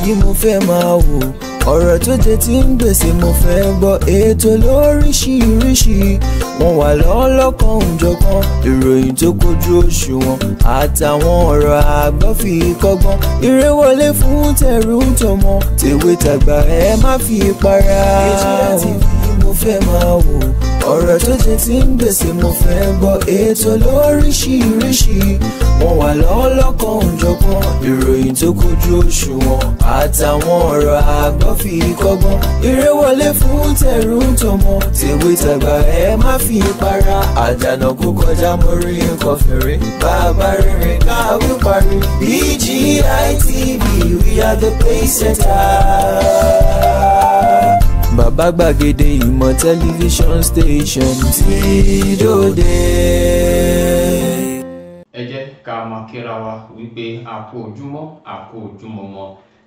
TV mo fẹ́ máa wò, ọ̀rọ̀ tó jẹ ti ń gbèsè mo fẹ́ gbọ́, ètò lóríṣiríṣi wọ́n wà lọ́lọ́kan òjọ̀kan, ìròyìn tó kojú òṣùwọ̀n àtàwọn ọ̀rọ̀ àgbọ́ fi kọ́gbọ́n, eré wọlé fún tẹrú tọmọ, tèwe tàgbà ẹ má fi para. Ejìrẹ́ TV mo fẹ́ máa wò, ọ̀rọ̀ tó jẹ ti ń gbèsè mo fẹ́ gbọ́, ètò lóríṣiríṣi wọ́n wà lọ́lọ́kan òjọ̀kan, ìròyìn tó kojú òṣùwọ̀n àtàwọn ọ̀rọ̀ àgbọ́ fi kọ́gbọ́n, eré wọlé fún tẹrú tọmọ, tèwe tàgbà ẹ má fi para. Àjànà kó kọjá mórí nǹkan fèrè, bàbá rere káwí parí. BGI TV, we are the pace setters. Bàbá gbàgede ìmọ̀ tẹlifíṣọ̀n station tí dòde. Ẹ jẹ́ ká máa kíra wa wípé a kú ojúmọ́, a kú ojúmọ́ mọ́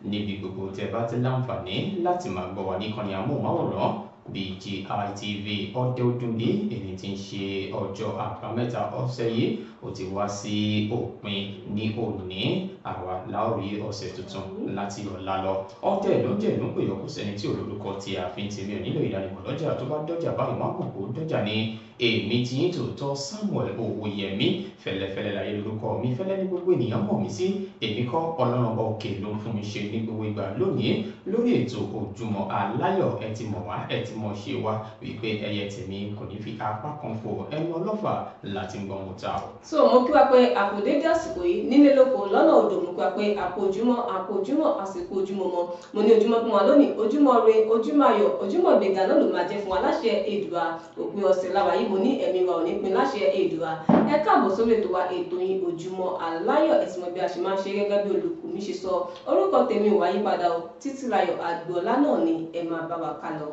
níbi gbogbo tẹ́ bá ti láǹfààní láti máa gbọ́ wa ní ìkànnì amóhùnmáwòrán BGI TV. Ọdẹ Ọdúnbí èyí tí ń ṣe ọjọ́ àbámẹ́ta ọ̀sẹ̀ yìí ó ti wá sí òpin ní òní. Àwa láòrí ọ̀sẹ̀ tuntun láti ọ̀la lọ. Ọdẹ ló ń jẹ́ ìlú pé yọkù sẹ́ni tí olórúkọ tí a fi ń tèmi ò nílò ìdánimọ̀ lọ́jà tó bá dọ́jà báyìí wọ́n á mọ̀ kó dọ́jà ní èmi tí yín tòótọ́ Samuel Owóyẹmí. Fẹ́lẹ́fẹ́lẹ́ láyé lórúkọ mi, fẹ́lẹ́ ní gbogbo ènìyàn mọ̀ mí sí. Èmi kọ́ Ọlọ́run ọba òkè ló ń fún mi ṣe ní gbogbo ìgbà. Lónìí lórí ètò Ojúmọ́ Aláyọ̀ ẹ ti mọ̀ wá, ẹ ti mọ̀ ṣe wá wípé ẹyẹ tèmi kò ní fi apá kan fò, ẹnu ọlọ́fà láti gbọ́n mu ta. So mo kí wa pé àpò dédé àsìkò yìí nílé lóko lọ́nà odò, mo kí wa pé àpò ojúmọ́ àsìkò ojúmọ́ mọ́. Mo ní ojúmọ́ fún wa lónìí, ojúmọ́ re, ojúmọ́ ayọ̀, ojúmọ́ ìgbéga náà ló máa jẹ́ fún wa láṣẹ Èdùà. Òpin ọ̀sẹ̀ la wà yìí, mo ní ẹ̀mí wa ò ní pin láṣẹ Èdùà. Ẹ káàbọ̀ sórí ètò wa, ètò yín Ojúmọ́ Aláyọ̀. Ẹ̀sìn mọ̀ bí a ṣe máa ń ṣe gẹ́gẹ́ bí olùkọ́ mi ṣe sọ. Orúkọ tèmi ò wá yípadà o, Títílayọ̀ Àgbọ̀ọ́lá náà ni ẹ máa bá wa ká lọ.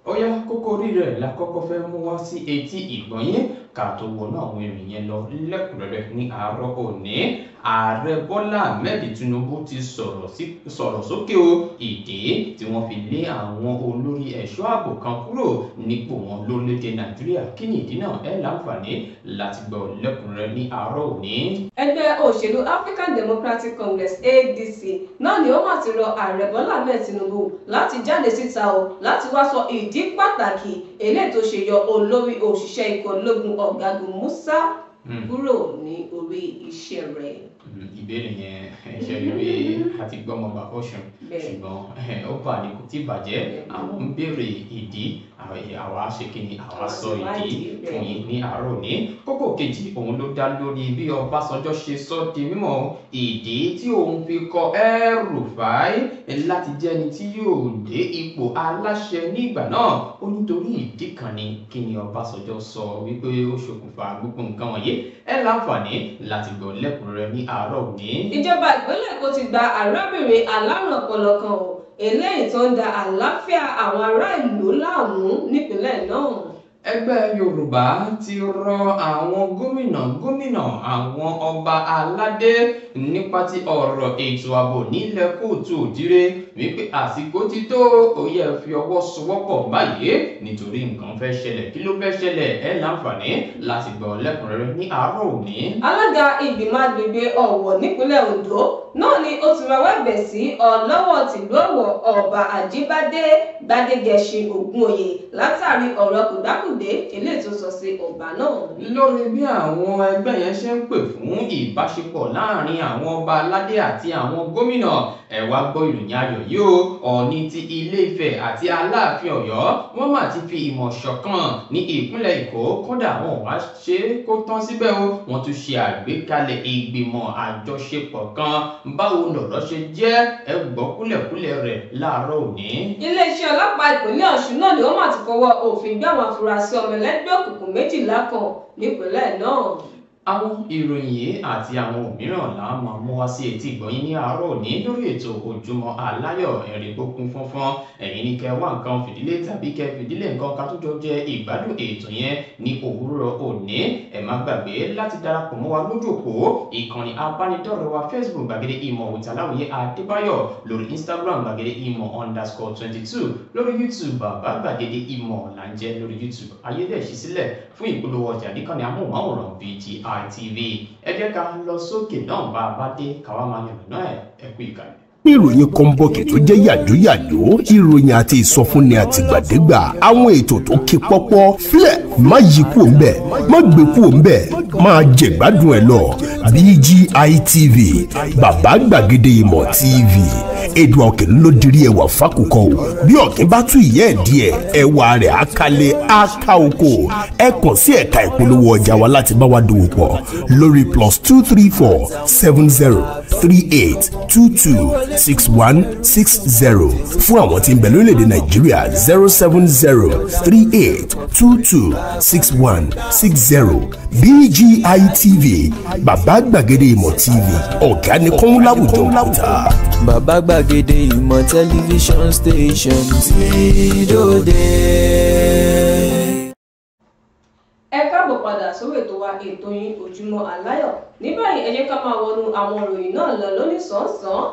Ó yá, kókó orí rẹ̀ la kọ́kọ́ fẹ́ mú wá sí etí ìgbọ̀nyín ká tó wọnú àwọn ìrìn yẹn lọ lẹ́kùnrẹ́rẹ́ ní àárọ̀ òní. Ààrẹ Bọ́lá Ahmed Tinubu ti sọ̀rọ̀ sókè o ìdí tí wọ́n fi lé àwọn olórí ẹ̀ṣọ́ ààbò kan kúrò nípò wọn lórílẹ̀‐èdè Nàìjíríà. Kí ni ìdí náà? Ẹ láǹfààní láti gbọ́ lẹ́kùnrẹ́rẹ́ ní àárọ̀ òní. Ẹgbẹ́ òṣèlú African Democratic Congress ADC náà ni ó mà ti rọ Ààrẹ Bọ́lá Ahmed Tinubu láti jáde síta o láti wá sọ ìdí pàtàkì eléyìí tó ṣe yọ olórí òṣìṣẹ́ ikọ̀ ológun Ọ̀gágun Musa kúrò ní orí iṣẹ́ rẹ̀. Ìbéèrè yẹn ṣe rí àti gbọ́mọ bàbá ọ̀ṣun, ṣùgbọ́n ó bà ní kò tí bàjẹ́. Àwọn ń béèrè ìdí, àwa ṣe kí ni àwa sọ ìdí fún yín ní àárọ̀ ní. Kókó kejì òun ló dá lórí bí Ọbásanjọ́ ṣe sọ di mímọ̀ ìdí tí òun fi kọ El-Rufai láti jẹ́ ẹni tí yóò dé ipò aláṣẹ nígbà náà. Ó nítorí ìdí kan ni kí ni Ọbásanjọ́ sọ wípé ó ṣokùnfà gbogbo nǹkan wọ̀nyí. Ẹ láǹfààní láti gbọ́ lẹ́kùnrẹ́rẹ́ ní àárọ̀ òní. Ìjọba ìpínlẹ̀ Èkó ti gba arábìnrin alárùn ọpọlọ kan o eléyìí tó ń da àlàáfíà àwọn ará ìlú láàmú nípínlẹ̀ náà. Ẹgbẹ́ Yorùbá ti rọ àwọn gómìnà àwọn ọba aládé nípa ti ọ̀rọ̀ ètò ààbò nílẹ̀ Kóòtù Òjíire wípé àsìkò ti tó, ó yẹ fi ọwọ́ sowọ́pọ̀ báyìí nítorí nǹkan fẹ́ ṣẹlẹ̀. Kí ló fẹ́ ṣẹlẹ̀? Ẹ láǹfààní láti gbọ́ lẹ́kùnrẹ́rẹ́ ní àárọ̀ òní. Alága ìgbìmọ̀ agbègbè Ọ̀wọ̀ nípínlẹ̀ Oǹdó náà ni ó ti rawọ́ ẹ̀bẹ̀ sí Ọlọ́wọ̀ tìlú Ọ̀wọ̀ Ọba Àjíbádé Gbádégẹṣin Ògúnoyè látàrí ọ̀rọ̀ kùdákùdé eléyìí tó sọ sí ọba náà. Lórí bí àwọn ẹgbẹ́ yẹn ṣe ń pè fún ìbáṣepọ̀ láàrin àwọn ọba aládé àti àwọn gómìnà, ẹ wá gbọ́ ìròyìn ayọ̀ yìí o. Ọọ̀ni ti Ilé-Ifẹ̀ àti Aláàfin Ọ̀yọ́ wọ́n mà ti fi ìmọ̀ ṣọ̀kan ní ìpínlẹ̀ Èkó. Kódà wọn wá ṣe kó tán síbẹ̀ o, wọ́n tún ṣe àgbékalẹ̀ ìgbìmọ̀ àjọṣepọ̀ kan. Báwo lọ̀rọ̀ ṣe jẹ́? Ẹ gbọ́ kúlẹ̀kúlẹ̀ rẹ̀ láàárọ̀ òní. Iléeṣẹ́ ọlọ́pàá ìpínlẹ̀ Ọ̀ṣun náà ni wọ́n mà ti fọwọ́ òfin gbé àwọn afurasí ọmọ ẹlẹ́gbẹ́ òkùnkùn 12 kan nípínlẹ̀ náà. Àwọn ìròyìn yìí àti àwọn òmíràn là ń máa mú wá sí etí ìgbọ̀nyín ní àárọ̀ òní lórí ètò Ojúmọ́ Aláyọ̀. Ẹ̀rí gbókun fọ́nfọ́n, ẹ̀yin ní kẹ́ wá nǹkan fìdílé tàbí kẹ́ fìdílé nǹkan ká tó jọ jẹ ìgbádùn ètò yẹn ní òwúrọ̀ òní. Ẹ má gbàgbé láti darapọ̀ mọ́ wa lójú òpó ìkànnì abánidọ́rẹ̀ẹ́ wa Facebook Gbàgede Ìmọ̀ with Aláwìyé Adébáyọ̀, lórí Instagram Gbàgede Ìmọ̀_22, lórí YouTube Bàbá Gbàgede Ìmọ̀ là ń jẹ́ lórí YouTube. Ayédèṣí sílẹ̀ fún ìpolówó ọjà níkànnì amóhùnmáwòrán BGI TV. Ẹ jẹ́ ká lọ sókè náà bá a bá dé káwá máa yànnà náà ẹ kú ìkàlẹ̀. pín ìròyìn kọ́ńbọ̀kì tó jẹ́ yàjóyàjó, ìròyìn àti ìsọfúnni àtìgbàdégbà, àwọn ètò tó ké pọ́pọ́ filẹ̀ má yí kúò ń bẹ̀, má gbé kúò ń bẹ̀, máa jẹ̀gbádùn ẹ̀ lọ. BGI TV, bàbá gbàgede ìmọ̀ TV. Èdùà Ọ̀kìn ló dirí ẹwà fákòkò o. Bí ọ̀kìn bá tú ìyẹ́ ẹ̀ díẹ̀, ẹwà rẹ̀ á kalẹ̀ á ká oko. Ẹ kàn sí ẹ̀ka ìpolówó ọjà wa láti bá wa dòwò pọ̀ lórí +234 70 38 22 6160. Fún àwọn tí ń bẹ lórílẹ̀‐èdè Nàìjíríà 070 38 22 6160. BGI TV, bàbá gbàgede ìmọ̀ TV, ọ̀gá ni kọ́ń láwùjọ òkúta. Bàbá gbàgede ìmọ̀ tẹlifíṣọ̀n station tí dòde. Ẹ káàbọ̀ padà sórí ètò wa ètò yín Ojúmọ́ Aláyọ̀. Ní báyìí ẹ jẹ́ ká máa wọnú àwọn ìròyìn náà lọ lóníṣọ̀ọ́sán.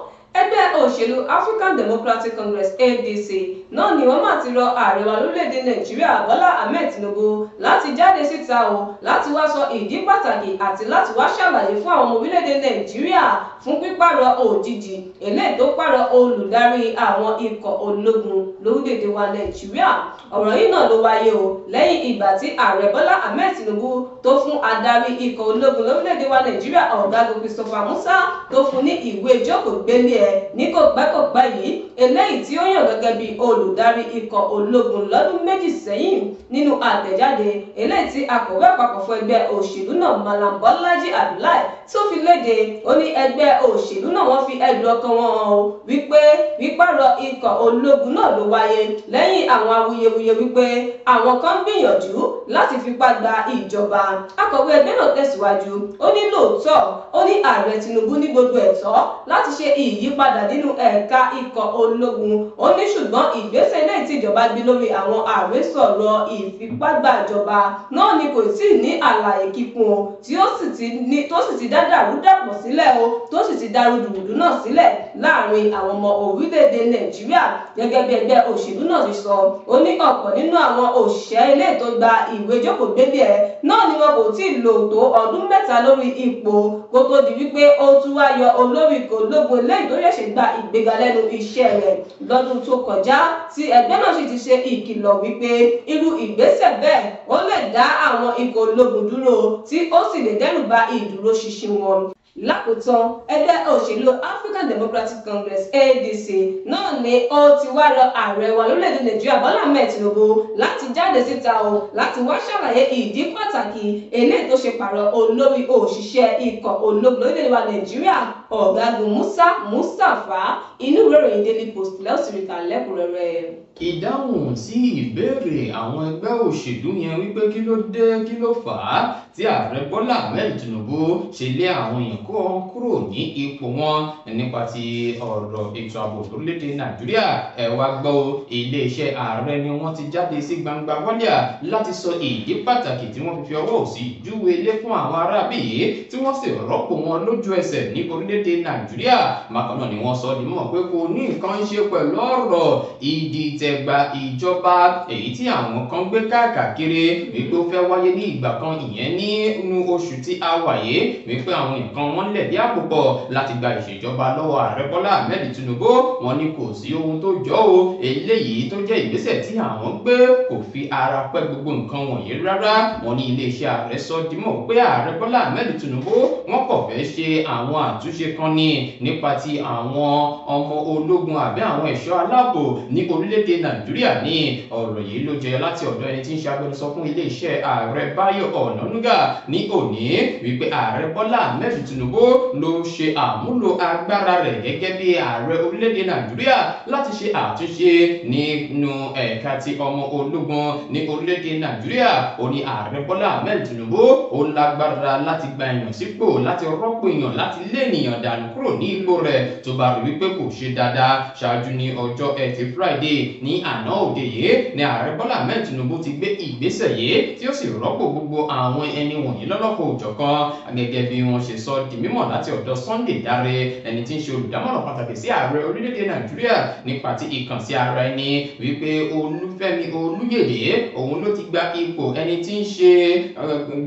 Ẹgbẹ́ òṣèlú African Democratic Congress ADC náà ni wọ́n máa ti rọ ààrẹ wa lórílẹ̀‐èdè Nàìjíríà Bọ́lá Ahmed Tinubu láti jáde síta o láti wá sọ ìdí pàtàkì àti láti wá ṣàlàyé fún àwọn ọmọ orílẹ̀‐èdè Nàìjíríà fún pípààrọ̀ òjijì eléyìí tó pààrọ̀ olùdarí àwọn ikọ̀ ológun lórílẹ̀‐èdè wa Nàìjíríà. Ọ̀rọ̀ yìí náà ló wáyé o lẹ́yìn ìgbà tí ààrẹ Bọ́lá Ahmed Tinubu tó fún adarí ikọ̀ ológun lórílẹ̀‐èdè wa Nàìjíríà ọ̀gágun Christopher Musa tó fún ní ìwé ìjókòó-gbélé ní kò pẹ́ yìí eléyìí tí ó yàn gẹ́gẹ́ bí olùdarí ikọ̀ ológun lọ́dún méjì sẹ́yìn. Nínú àtẹ̀jáde eléyìí tí akọ̀wé àpapọ̀ fún ẹgbẹ́ òṣèlú náà Malam Bọ́lájí Abdullahi tó fi léde, ó ní ẹgbẹ́ òṣèlú náà wọ́n fi ẹ̀dùn ọkàn wọn hàn o wípé pípààrọ̀ ikọ̀ ológun náà ló wáyé lẹ́yìn àwọn awuyewuye wípé àwọn kan gbìyànjú láti fipá gba ìjọba. Akọ̀wé ẹgbẹ́ náà tẹ̀síwájú, ó ní lóòótọ́ ó ní ààrẹ Tinubu ní gbogbo ẹ̀tọ́ láti ṣe ìyípadà nínú ẹ̀ka ikọ̀ ológun. Ó ní ṣùgbọ́n ìgbésẹ̀ ilé tí ìjọba gbé lórí àwọn àhesọ̀rọ̀ ìfipágbàjọba náà ni kò tí ì ní àlàyé kíkún o tí ó sì ti dá dàrúdàpọ̀ sílẹ̀ o tó sì ti dá rúdurùdu náà sílẹ̀ láàrin àwọn ọmọ orílẹ̀-èdè Nàìjíríà. Gẹ́gẹ́ bí ẹgbẹ́ òṣèlú náà ti sọ, ó ní ọ̀pọ̀ nínú àwọn òṣìṣẹ́ ilé tó gba ìwé ìjókòó-gbélé ẹ̀ náà ni wọn kò tí ì lò tó ọdún mẹ́ta lórí ipò kó tó di wípé ó tún wá yọ olórí ikọ̀ ológun eléyìí tó ṣẹ̀ṣẹ̀ gba ìgbéga lẹ́nu iṣẹ́ rẹ̀ lọ́dún tó kọjá, tí ẹgbẹ́ náà sì ti ṣe ìkìlọ̀ wípé irú ìgbésẹ̀ bẹ́ẹ̀ ó lè dá àwọn ikọ̀ ológun dúró tí ó sì lè dẹ́rù ba ìdúróṣinṣin wọn. Lákòótán, ẹgbẹ́ òṣèlú African Democratic Congress ADC náà ni ó ti wá rọ ààrẹ wa lórílẹ̀‐èdè Nàìjíríà Bọ́lá Ahmed Tinubu láti jáde síta o láti wá ṣàlàyé ìdí pàtàkì eléyìí tó ṣe pààrọ̀ olórí òṣìṣẹ́ ikọ̀ ológun lórílẹ̀‐èdè wa Nàìjíríà ọ̀gágun Musa Mustapha. Inú ìwé ìròyìn Daily Post lẹ́ọ̀sìrìkà lẹ́kùnrẹ́rẹ́. Ìdáhùn sí ìbéèrè àwọn ẹgbẹ́ òṣèlú yẹn wípé kí ló dé kí ló fà á tí ààrẹ Bọ́lá Ahmed Tinubu ṣe lé àwọn èèyàn kúrò ní ipò wọn nípa ti ọ̀rọ̀ ètò ààbò lórílẹ̀‐èdè Nàìjíríà. Ẹ wá gbọ́ iléeṣẹ́ ààrẹ ni wọ́n ti jáde sí gbangba wálíà láti sọ ìdí pàtàkì tí wọ́n fi ọwọ́ òsì júwe ilé fún àwọn aráabí yìí tí wọ́n sì rọ́pò wọn lójú ẹsẹ̀ ní orílẹ̀‐èdè Nàìjíríà. Bákan náà ni wọ́n sọ di mọ̀ pé kò ní nǹkan ṣe pẹ̀lú ọ̀rọ̀ ìdìtẹ̀gbà ìjọba èyí tí àwọn kan gbé káàkiri wípé ó fẹ́ wáyé ní ìgbà kan, ìyẹn nínú oṣù tí a wà yìí, wípé àwọn nǹkan wọn lẹ̀ dí àpò pọ̀ láti gba ìṣèjọba lọ́wọ́ ààrẹ Bọ́lá Ahmed Tinubu. Wọ́n ní kò sí ohun tó jọ o, eléyìí tó jẹ́ ìgbésẹ̀ tí àwọn gbé kò fi ara pẹ́ gbogbo nǹkan wọ̀nyí rárá. Wọ́n ní iléeṣẹ́ ààrẹ sọ di mọ̀ pé ààrẹ Bọ́lá Ahmed Tinubu wọ́n kò fẹ́ ṣe àwọn àtúnṣe kan nípa ti àwọn ọmọ ológun àbí àwọn ẹ̀ṣọ́ aláàbò ní orílẹ̀-èdè Nàìjíríà ní. Ọ̀rọ̀ yìí ló jẹ́ láti ọ̀dọ̀ ẹni tí ń ṣe agbẹnusọ fún iléeṣẹ́ ààrẹ Báyọ̀ Ọ̀nànúgà ní òní wípé ààrẹ Bọ́lá Ahmed Tinubu ló ṣe àmúlò agbára rẹ̀ gẹ́gẹ́ bí ààrẹ orílẹ̀-èdè Nàìjíríà láti ṣe àtúnṣe nínú ẹ̀ka ti ọmọ ológun ní orílẹ̀-èdè Nàìjíríà. Ó ní ààrẹ Bọ́lá Ahmed Tinubu ó lágbára láti gba èèyàn sípò, láti rọ́pò èèyàn, láti lé ènìyàn dànù kúrò ní ipò rẹ̀ tó bá rí wípé kò ṣe dáadáa. Ṣáájú ní ọjọ́ Ẹtì Friday ní àná òde yìí ni ààrẹ Bọ́lá Ahmed Tinubu ti gbé ìgbésẹ̀ yìí tí ó sì rọ́pò gbogbo àwọn ẹni wọ̀nyí lọ́lọ́kọ̀ òjọ̀kan gẹ́gẹ́ bí wọ́n ṣe sọ di mímọ̀ láti ọ̀dọ̀ Sunday Dare, ẹni tí ń ṣe olùdámọ̀ràn pàtàkì sí ààrẹ orílẹ̀-èdè Nàìjíríà nípa ti ìkànsí ara ẹni, wípé Olúfẹ́mi Olúyèdè òun ló ti gba ipò ẹni tí ń ṣe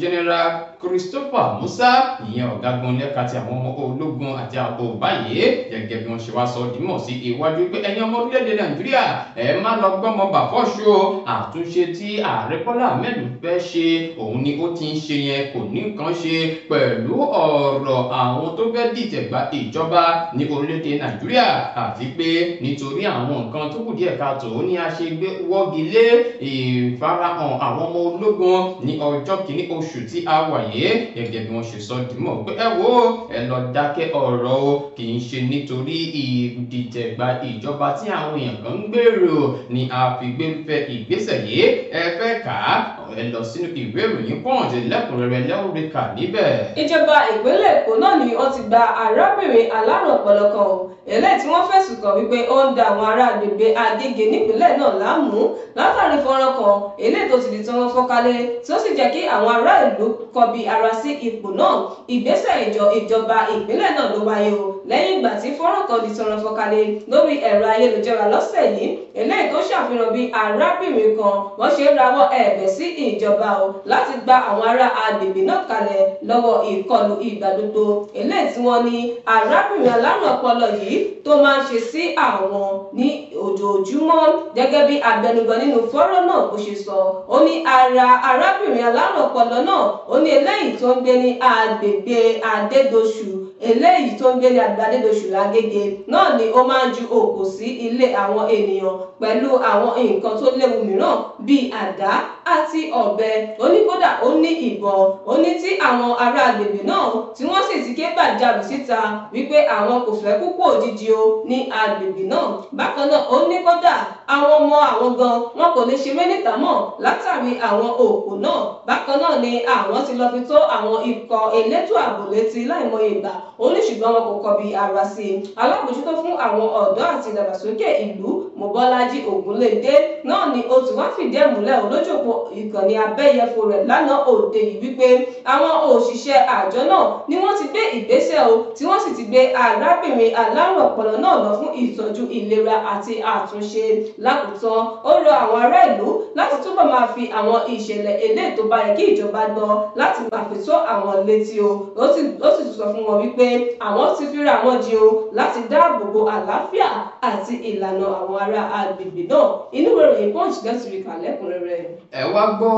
General Christopher Musa ìyẹn ọ̀gágun lẹ́ka ti àwọn ọmọ ológun àti ààbò báyìí gẹ́gẹ́ bí wọ́n ṣe wá sọ dímọ̀ sí iwájú pé ẹ̀yin ọmọ orílẹ̀-èdè Nàìjíríà ẹ má lọ gbọ́mọ bàfọ́ṣù àtúnṣe tí ààrẹ Bọ́lá Ahmed fẹ́ ṣe òun ni ó ti ń ṣe yẹn kò ní nǹkan ṣe pẹ̀lú ọ̀rọ̀ àwọn tó fẹ́ dìtẹ̀gbà ìjọba ní orílẹ̀-èdè Nàìjíríà àti pé nítorí àwọn nǹkan tó kù díẹ̀ káàtó ní a ṣe gbé wọ́gi lé ìfarahàn àwọn ọmọ ológun ní ọjọ́ kìíní oṣù tí a wà yìí gẹ́gẹ́ bí wọ́n ṣe sọ dìmọ̀ pé ẹ wo ẹ lọ dákẹ́ ọ̀rọ̀ o kì í ṣe nítorí ìdìtẹ̀gbà ìjọba tí àwọn èèyàn kan ń gbèrò ni a fi gbé fẹ́ ìgbésẹ̀ yìí ẹ fẹ́ kà á ẹ lọ sínú ìwé ìròyìn Punch lẹ́kùnrẹ́rẹ́ lẹ́wọ̀n kà níbẹ̀. ìjọba ìpínlẹ̀ Èkó náà ni wọ́n ti gba arábìnrin alárùn ọpọlọ kan o eléyìí tí wọ́n fẹ̀sùn kàn wípé ó ń da àwọn ará agbègbè Agége nípínlẹ̀ náà láàmú látàrí fọ́nrán kan eléyìí tó ti di tí wọ́n fọ́kálẹ̀ tí ó sì jẹ́ kí àwọn ará ìlú kọbi ara sí ipò náà ìgbésẹ̀ ìjọba ìpínlẹ̀ náà ló wáyé o lẹ́yìn ìgbà tí fọ́nrán kan di tí wọ́n fọ́kálẹ̀ lórí ẹ̀rọ ayélujára lọ́sẹ̀ yìí eléyìí tó ṣàfihàn bí arábìnrin kan wọ́n ṣe rawọ́ ẹ̀bẹ̀ sí ìjọba o láti gba àwọn ará agbègbè náà kalẹ̀ lọ́wọ́ ìkọlù ìgbà gbogbo eléyìí tí wọ́n ní arábìnrin alárùn ọpọlọ yìí tó máa ń ṣe sí àwọn ní ojoojúmọ́ gẹ́gẹ́ bí abẹnugan nínú fọ́nrán náà bó ṣe sọ ó ní ara arábìnrin alárùn ọpọlọ náà ó ní eléyìí tó ń gbé ní agbègbè Adédọ̀ṣù eléyìí tó ń gbé ní agbègbè Adédọ̀ṣù Lágége náà ni ó máa ń ju òkò sí ilé àwọn ènìyàn pẹ̀lú àwọn nǹkan tó léwu mìíràn bíi àdá àti ọ̀bẹ oníkódà ó ní ìbọn ó ní tí àwọn ará agbègbè náà tí wọ́n sì ti ké gbàjarè síta wípé àwọn kò fẹ́ kúkú òjijì o ní agbègbè náà bákan náà ó ní kódà àwọn ọmọ àwọn gan wọn kò lè ṣe mẹ́nìtà mọ́ látàrí àwọn òkò náà bákan náà ni àwọn ti lọ fi tó àwọn ikọ̀ elétò ààbò létí láìmọye ìgbà ó ní ṣùgbọ́n wọn kò kọbi ara sí i alábòjútó fún àwọn ọ̀dọ́ àti ìdàgbàsókè ìlú Mọ́bọ́lájí Ògúnlédé náà ni ó ti wá fìdí ẹ̀ múlẹ̀ olójúpọ̀ ìkànnì abẹ́yẹfò rẹ̀ lánàá òde yìí wípé àwọn òṣìṣẹ́ àjọ náà ni wọ́n ti gbé ìgbésẹ̀ o tí wọ́n sì ti gbé arábìnrin alárùn ọpọlọ náà lọ fún ìtọ́jú ìlera àti àtúnṣe lákòótán ó rọ àwọn ará ìlú láti túbọ̀ máa fi àwọn ìṣẹ̀lẹ̀ eléyìí tó bá yẹ kí ìjọba gbọ́ láti máa fi tó àwọn létí o ó sì sọ fún wọn wípé àwọn ti fira àwọn jì o láti dáàbò bo àlàáfíà àti ìlànà àwọn ará agbègbè náà inú ìròyìn Punch gẹ́sìrì kàlẹ́kùnrẹ́rẹ́. ẹ wá gbọ́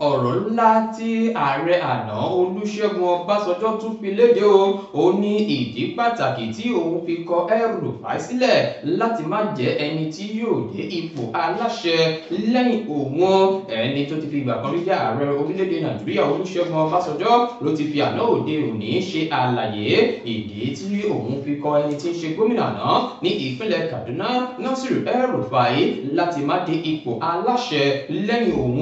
ọ̀rọ̀ ńlá tí ààrẹ àná Olúṣẹ́gun Ọbásanjọ́ tún fi léde o ó ní ìdí pàtàkì tí òun fi kọ El-Rufai sílẹ̀ láti má jẹ́ ẹni tí yóò dé ipò aláṣẹ lẹ́yìn òun ẹni tó ti fi ìgbà kan rí jẹ́ ààrẹ orílẹ̀-èdè Nàìjíríà Olúṣẹ́gun Ọbásanjọ́ ló ti fi àná òde òní ṣe àlàyé ìdí tí òun fi kọ ẹni tí ń ṣe gómìnà náà ní ìpínlẹ̀ Kaduna Nasiru El-Rufai láti má dé ipò aláṣẹ lẹ́yìn òun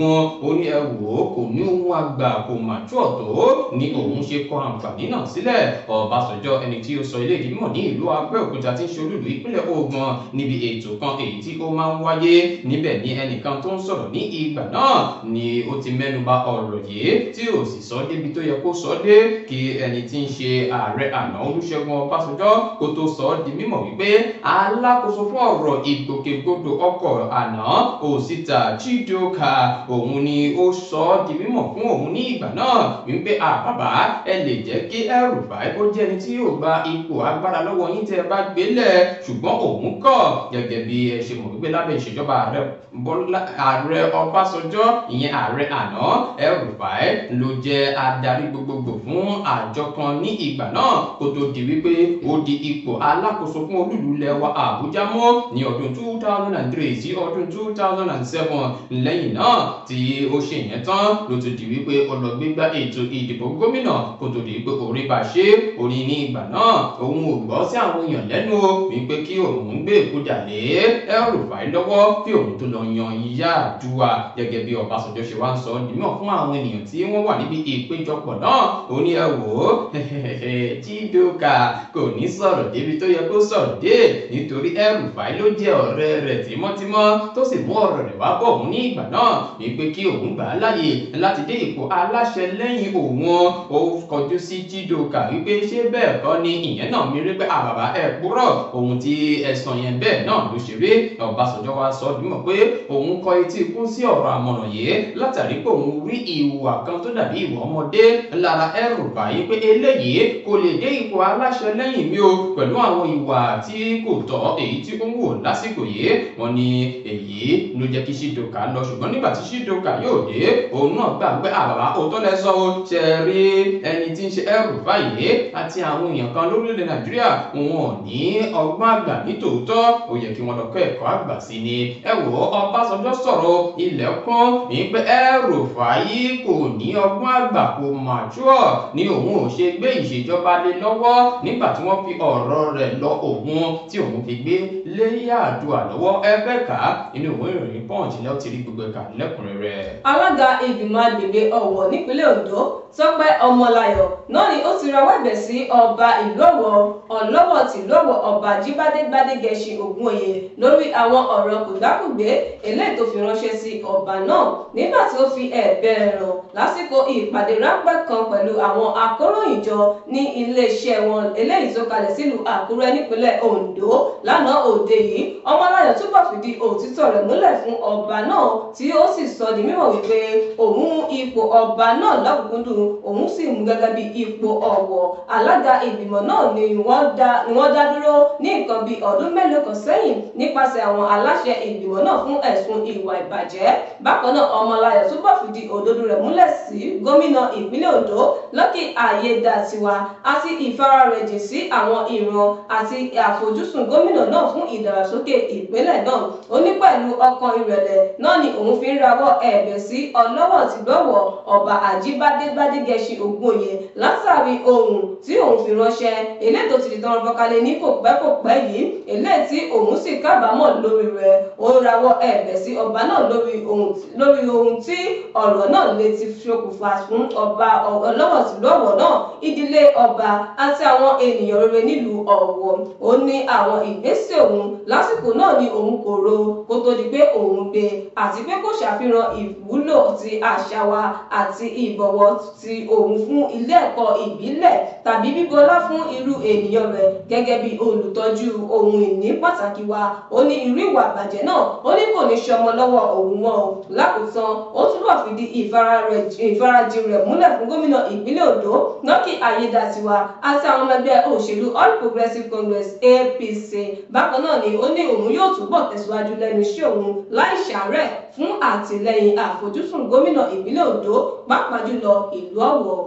ó ní ẹ wò ó kò ní ohun àgbà kò mà tú ọ̀tọ̀ ní òun ṣe kọ àǹfààní náà sílẹ̀ Ọbásanjọ́ ẹni tí ó sọ ilé ìdí mímọ̀ ní ìlú Abẹ́òkúta tí ń ṣe olúìlú ìpínlẹ̀ Ògùn níbi ètò kan èyí tí ó máa ń wáyé níbẹ̀ ní ẹnìkan tó ń sọ̀rọ̀ ní ìgbà náà ni ó ti mẹ́nuba ọ̀rọ̀ yìí tí ò sì sọ débi tó yẹ kó sọ dé kí ẹni tí ń ṣe ààrẹ àná Olúṣẹ́gun Ọbásanjọ́ kó tó sọ di mímọ̀ wípé alákòóso fún ọ̀rọ̀ ìgbòkègbodò ọkọ̀ àná Osita Chidoka òun ni ó sọ di mímọ̀ fún òun ní ìgbà náà wípé àbàbà ẹ lè jẹ́ kí El-Rufai ó jẹ́ ẹni tí yóò gba ipò agbára lọ́wọ́ yín tẹ́ ẹ bá gbélẹ̀ ṣùgbọ́n òun kọ̀ gẹ́gẹ́ bí ẹ ṣe mọ̀ wípé lábẹ́ ìṣèjọba ààrẹ Ọbásanjọ́ ìyẹn ààrẹ àná El-Rufai ló jẹ́ adarí gbogbogbò fún àjọ kan ní ìgbà náà kó tó di wípé ó di ipò alákòóso fún olúìlú ilẹ̀ wa Àbújá mọ́ ní ọdún 2003 sí ọdún 2007 lẹ́yìn náà tí ó ṣe ìyẹn tán ló ti di wípé ọlọ́gbégbá ètò ìdìbò gómìnà kó tó di wípé orí bá ṣe orí ní ìgbà náà òun ò gbọ́ sí àwọn èèyàn lẹ́nu wípé kí òun gbé ìkúdà lé El-Rufai lọ́wọ́ kí òun tó lọ yan Yar'Adua gẹ́gẹ́ bí Ọbásanjọ́ ṣe wá ń sọ nímọ̀ fún àwọn ènìyàn tí wọ́n wà níbi ìpéjọpọ̀ náà ó ní ẹ wò ó Chidoka kò ní sọ̀rọ̀ débi tó yẹ kó sọ̀rọ̀ dé nítorí El-Rufai ló jẹ́ ọ̀rẹ́ rẹ̀ tímọ́tímọ́ tó sì mú ọ̀rọ̀ rẹ̀ wá bọ̀ òun ní ìgbà náà wípé kí òun gbà á láàyè láti dé ipò aláṣẹ lẹ́yìn òun ó kọjú sí Chidoka wípé ṣé bẹ́ẹ̀ kọ́ ni ìyẹn náà mi rí pé àbàbà ẹ̀ púrọ̀ ohun tí ẹ̀sán yẹn bẹ́ẹ̀ náà ló ṣe rí. Ọbásanjọ́ wa sọ dìmọ̀ pé òun kọ etí ikún sí ọ̀rọ̀ àmọ̀ràn yìí látàrí pé òun rí ìwà kan tó dàbí ìwà ọmọdé lára El-Rufai pé eléyìí kò lè dé ipò aláṣẹ lẹ́yìn mi o pẹ̀lú àwọn ìwà tí kò tọ́ èyí tí ó ń wò lásìkò yìí. Wọ́n ní èyí ló jẹ́ kí Shidoka lọ, ṣùgbọ́n nígbà tí Shidoka yóò dé òun náà gbà pé àbàbà òótọ́ lẹ sọ o ṣe rí ẹni tí ń ṣe El-Rufai yìí àti àwọn èèyàn kan lórílẹ̀ Nàìjíríà wọn ò ní ọgbọ́n àgbà nítòótọ́, ó yẹ kí wọ́n lọ kọ́ ẹ̀kọ́ àgbà sí ni. Ẹ wò ó, Ọbásanjọ́ sọ̀rọ̀ ilẹ̀kùn ní pé El-Rufai kò ní ọgbọ́n àgbà, kò mature ní òun ò ṣe gbé ìṣèjọba lé lọ́wọ́ nígbà tí wọ́n fi ọ̀rọ̀ rẹ̀ lọ òun tí òun fi gbé lé Yar'Adua lọ́wọ́. Ẹgbẹ́ ká inú ìwé ìròyìn Punch lẹ́wọ́ ti rí gbogbo ẹ̀ka lẹ́kùnrẹ́rẹ́. Alága ìgbìmọ̀ agbègbè Ọ̀wọ̀ nípínlẹ̀ Ondo Tọ́pẹ́ Ọmọláyọ̀ náà ni ó ti rawọ́ ẹ̀bẹ̀ sí ọba ìlú Ọ̀wọ̀ Ọlọ́wọ̀ tìlú Ọ̀wọ̀ ọba Jíbádé Gbádégẹṣin Ògúnoyè lórí àwọn ọ̀rọ̀ kògbákùgbé eléyìí tó fi ránṣẹ́ sí ọba náà nígbà tí ó fi ẹ̀bẹ̀ rẹ̀ ràn lásìkò ìpàdé ráńpẹ́ kan pẹ̀lú àwọn akọ̀ròyìnjọ ní iléeṣẹ́ wọn eléyìí tó kalẹ̀ sílùú Àkúrẹ́ nípínlẹ̀ Ondo lánàá òde yìí. Ọmọláyọ̀ túbọ̀ fìdí òtítọ́ rẹ̀ múlẹ̀ fún ọba náà tí ó sì sọ di mímọ̀ wípé òun mú ipò ọba náà lọ́kùnkúndùn, òun sì mú gẹ́gẹ́ bí ipò ọ̀wọ̀. Alága ìgbìmọ̀ náà ni wọ́n dá dúró ní nǹkan bíi ọdún mélòó kan sẹ́yìn nípasẹ̀ àwọn aláṣẹ ìgbìmọ̀ náà fún ẹ̀sùn ìwà ìbàjẹ́. Bákan náà Ọmọláyọ̀ túbọ̀ fìdí òdodo rẹ̀ múlẹ̀ sí gómìnà ìpínlẹ̀ Ondo Lucky Ayédàtiwa àti ìfararẹ̀jìn sí àwọn ìran àti àfojúsùn gómìnà náà fún ìdàgbàsókè ìpínlẹ̀ náà. Ó ní pẹ̀lú ọkàn ìrẹ̀lẹ̀ náà ni òun fi ń rawọ́ ẹ̀bẹ̀ sí Ọlọ́wọ̀ tìlú Ọ̀wọ̀ ọba Àjíbádé Gbádégẹṣin Ògúnoyè látàrí ohun tí òun fi ránṣẹ́ eléyìí tó ti di tọrọ fọkalẹ̀ ní kòpẹ́kòpẹ́ yìí eléyìí tí òun sì kábàámọ̀ lórí rẹ̀. Ó rawọ́ ẹ̀bẹ̀ sí ọba náà lórí ohun tí ọ̀rọ̀ náà lè ti ṣokùnfà fún ọba Ọlọ́wọ̀ tìlú Ọ̀wọ̀ náà, ìdílé ọba àti àwọn ènìyàn rere nílùú Ọ̀wọ̀. Ó ní àwọn ìgbésẹ̀ òun lásìkò náà ni òun kò ro kó tó di pé òun gbé àti pé kò ṣàfihàn ìwúlò ti àṣà wa àti ìbọ̀wọ̀ ti òun fún ilé ẹ̀kọ́ ìbílẹ̀ tàbí bíbọlá fún irú ènìyàn rẹ̀ gẹ́gẹ́ bí olùtọ́jú ohun ìní pàtàkì wa. Ó ní irú ìwà àbàjẹ́ náà ó ní kò ní ṣọmọ lọ́wọ́ òun mọ́ o. Lákòótán ó túbọ̀ fìdí ìfarajìn rẹ̀ múlẹ̀ fún gómìnà ìpínlẹ̀ Ondo Lucky Ayédàtiwa àti àwọn ọmọ ẹgbẹ́ òṣèlú All Progressives Congress APC. Bákan náà ni ó ní òun yóò túbọ̀ tẹ̀síwájú lẹ́nu iṣẹ́ òun láì ṣàárẹ̀ fún àtìlẹ́yìn àfojúsùn gómìnà ìpínlẹ̀ Ondo pàápàá jùlọ ìlú Ọ̀wọ̀.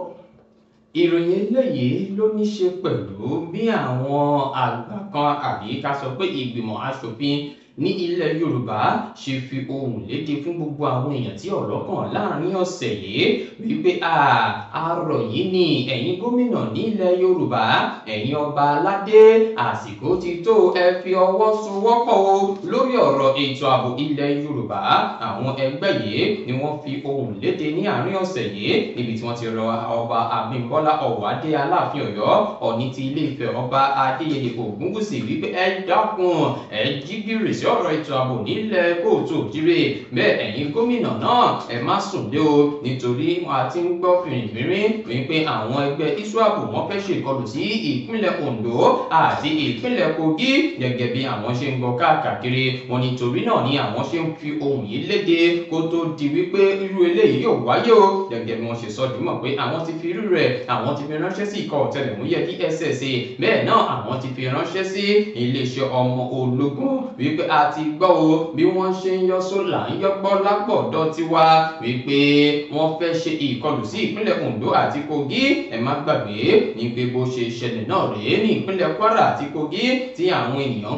Ìròyìn eléyìí ló ní ṣe pẹ̀lú bí àwọn àgbà kan àbí ká sọ pé ìgbìmọ̀ aṣòfin ní ilẹ̀ Yorùbá ṣe fi ohùn léde fún gbogbo àwọn èèyàn tí ọ̀rọ̀ kàn láàrin ọ̀sẹ̀ yìí wípé àárọ̀ yìí ni ẹ̀yin gómìnà ní ilẹ̀ Yorùbá, ẹ̀yin ọba aládé, àsìkò ti tó ẹ fi ọwọ́ sowọ́pọ̀ o lórí ọ̀rọ̀ ètò ààbò ilẹ̀ Yorùbá. Àwọn ẹgbẹ́ yìí ni wọ́n fi ohùn léde ní àárín ọ̀sẹ̀ yìí níbi tí wọ́n ti rọ ọba Abímbọ́lá Ọ̀wádé Aláàfin Ọ̀yọ́ Ọ̀ọ̀ni ti Ilé-Ifẹ̀ ọba Adéyẹyè Ògúngúsì wípé ẹ dákun ẹ jí gìrì sí ọ̀rọ̀ ètò ààbò nílẹ̀ Kóòtù Òjíire. Bẹ́ẹ̀ ẹ̀yin gómìnà náà ẹ má sùn dé o nítorí wọn àti ń gbọ́ fìrìfìrí wípé àwọn ẹgbẹ́ ISWAP wọ́n fẹ́ ṣe ìkọlù sí ìpínlẹ̀ Ondo àti ìpínlẹ̀ Kogi gẹ́gẹ́ bí àwọn ṣe ń gbọ́ káàkiri. Wọn nítorí náà ni àwọn ṣe ń fi ohùn yìí léde kó tó di wípé irú eléyìí yóò wáyé o. Gẹ́gẹ́ bí wọ́n ṣe sọ dùmọ̀ pé àwọn ti fi irú rẹ̀ àwọn ti fi ránṣẹ́ sí ikọ̀ ọ̀tẹlẹ̀múyẹ́ DSS. Bẹ́ẹ̀ náà àwọn ti fi ránṣẹ́ sí iléeṣẹ́ ọmọ ológun wípé a ti gbọ́ o bí wọ́n ṣe ń yọ sólà ń yọgbọ́ lápọ̀dọ̀ tiwa wípé wọ́n fẹ́ ṣe ìkọlù sí ìpínlẹ̀ Ondo àti Kogi. Ẹ má gbàgbé ní pé bó ṣe ṣẹlẹ̀ náà rèé ní ìpínlẹ̀ Kwara àti Kogi tí àwọn ènìyàn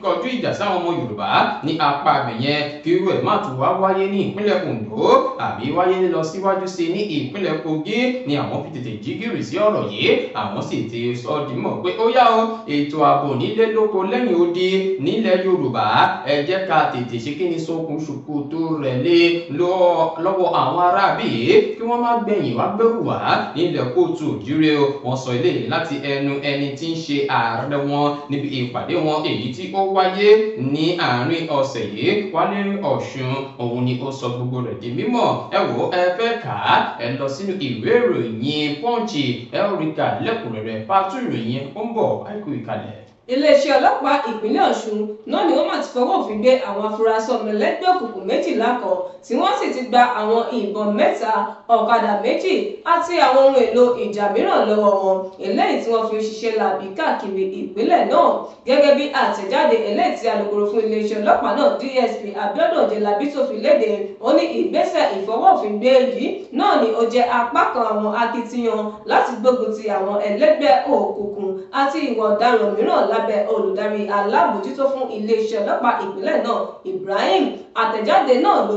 kọjú ìjà sáwọn ọmọ Yorùbá ní apá abẹ̀yẹn kí irú ẹ̀ má tún wá wáyé ní ìpínlẹ̀ Ondo àbí wáyé lọ síwájú sí ní ìpínlẹ̀ Kogi ni àwọn fi tètè jí gìrì sí ọ̀rọ̀ yìí. Àwọn sì ti sọ di mọ̀ pé ó yá o ètò ààbò nílé lóko lẹ́yìn odi nílẹ̀ Yorùbá Yorùbá ẹ jẹ́ ká tètè ṣe kí ni sókun ṣòkòtò rẹ̀ lé lọ́wọ́ àwọn aráàbí kí wọ́n má gbẹ̀yìn wá gbẹ̀rù wá nílẹ̀ kóòtù òjíire o. Wọ́n sọ eléyìí láti ẹnu ẹni tí ń ṣe ààrẹ wọn níbi ìpàdé wọn èyí tí ó wáyé ní àárín ọ̀sẹ̀ yìí. Wálé Ọ̀ṣun òun ni ó sọ gbogbo rẹ̀ di mímọ̀. Ẹ wò ẹ fẹ́ kà á ẹ lọ sínú ìwé ìròyìn Punch ẹ ó rí kà lẹ́kùnrẹ́rẹ́ pátú ìròyìn ó ń bọ̀ àìkú ìkàlẹ̀. Iléeṣẹ́ ọlọ́pàá ìpínlẹ̀ Ọ̀ṣun náà ni wọ́n máa ti fọwọ́ òfin gbé àwọn afurasí ọmọ ẹlẹ́gbẹ́ òkùnkùn 12 kan tí wọ́n sì ti gba àwọn ìbọn 3, ọ̀kadà 2 àti àwọn ohun èlò ìjà mìíràn lọ́wọ́ wọn eléyìí tí wọ́n fi ń ṣiṣẹ́ láabi káàkiri ìpínlẹ̀ náà. Gẹ́gẹ́ bí àtẹ̀jáde eléyìí tí alukoro fún iléeṣẹ́ ọlọ́pàá náà DSP Abiodun Ojelabi tó fi léde, ó ní ìgbésẹ̀ ìfọwọ́ òfin gbé yìí náà ni ó jẹ́ apá kan àwọn akitiyan láti gbógun ti àwọn ẹlẹ́gbẹ́ òkùnkùn àti ìwà ọ̀daràn mìíràn lábẹ́ olùdarí alábòjútó fún iléeṣẹ́ ọlọ́pàá ìpínlẹ̀ náà Ibrahim. Àtẹ̀jáde náà ló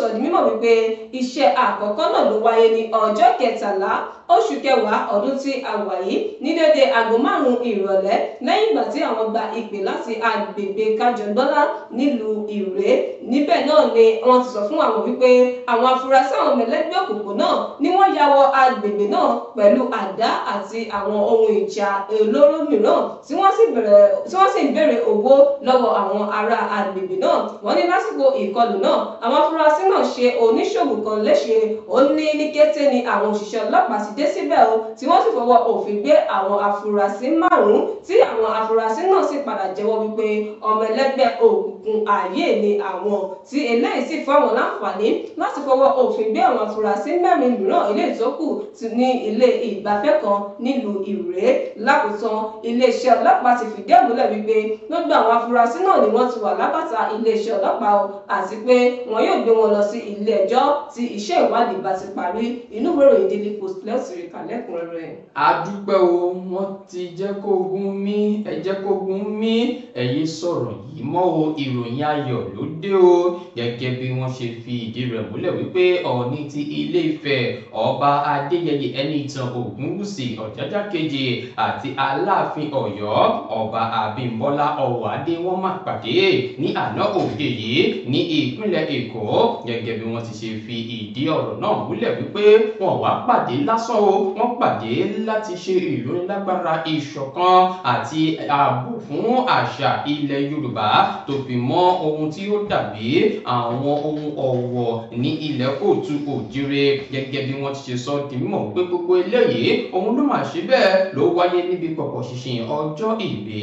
sọ di mímọ̀ wípé iṣẹ́ àkọ́kọ́ náà ló wáyé ní ọjọ́ 13 oṣù kẹwàá ọdún tí a wà yìí ní dédé aago 5 ìrọ̀lẹ́ lẹ́yìn ìgbà tí àwọn gba ìpè láti agbègbè Kájọgbọ́lá nílùú Ìré. Níbẹ̀ náà ni wọ́n ti sọ fún àwọn wípé àwọn afurasí àwọn ẹlẹ́gbẹ́ òkùnkùn náà ni wọ́n ya wọ agbègbè náà pẹ̀lú àdá àti àwọn ohun ìjà olóró mìíràn tí wọ́n sì ń béèrè owó lọ́wọ́ àwọn ará agbègbè náà. Wọ́n ní lásìkò ìkọlù náà àwọn afurasí náà ṣe oníṣòwò kan léṣe. Ó ní kété ni àwọn òṣìṣẹ́ ọlọ́pàá sì dé síbẹ̀ o tí wọ́n sì fọwọ́ òfin gbé àwọn afurasí 5 tí àwọn afurasí náà sì padà jẹ́wọ́ wípé ọmọ ẹlẹ́gbẹ́ òkùnkùn ààyè ni àwọn, tí eléyìí sì fún àwọn láǹfààní láti fọwọ́ òfin gbé àwọn afurasí 4 mìíràn eléyìí tó kù ní ilé ìgbafẹ́ kan nílùú Ìré. Lákòótán iléeṣẹ́ ọlọ́pàá ti fìdí ẹ̀ múlẹ̀ wípé gbogbo àwọn afurasí náà ni wọ́n ti wà lábàtà iléeṣẹ́ ọlọ́pàá o àti pé wọn yóò gbé wọn lọ sí ilé ẹjọ́ tí iṣẹ́ ìwádìí bá ti parí. Inú ìwé ìròyìn Daily Post lẹ́sìrì kàlẹ́kùnrẹ́rẹ́. Adúpẹ́ o, wọ́n ti jẹ́ kó gun mí ẹ jẹ́ kó gun mí ẹ̀yin sọ̀rọ̀ yìí mọ́ o. Ìròyìn ayọ̀ ló dé o gẹ́gẹ́ bí wọ́n ṣe fi ìdí rẹ̀ múlẹ̀ wípé Ọọ̀ni ti Ilé Ifẹ̀ Ọba Adéyẹyè Ẹnìtàn Ògúnwùsì Ọ̀jájá kejì àti Aláàfin Ọ̀yọ́ Ọba Abímbọ́lá Ọ̀wádé wọ́n máa pàdé ní àná òde yìí ní ìpínlẹ̀ Èkó. Gẹ́gẹ́ bí wọ́n ti ṣe fi ìdí ọ̀rọ̀ náà múlẹ̀ wípé wọ́n wá pàdé lásán o, wọ́n pàdé láti ṣe ìrónilágbára ìṣọ̀kan àti ààbò fún àṣà ilẹ̀ Yorùbá tó fi mọ́ ohun tí ó dàbí àwọn ohun ọ̀wọ̀ ní ilẹ̀ kóòtù òjíire. Gẹ́gẹ́ bí wọ́n ti ṣe sọ di mímọ̀ pé gbogbo eléyìí òun ló máa ṣe bẹ́ẹ̀ ló wáyé níbi pọ̀pọ̀ ṣìnṣìn ọjọ́ ìbí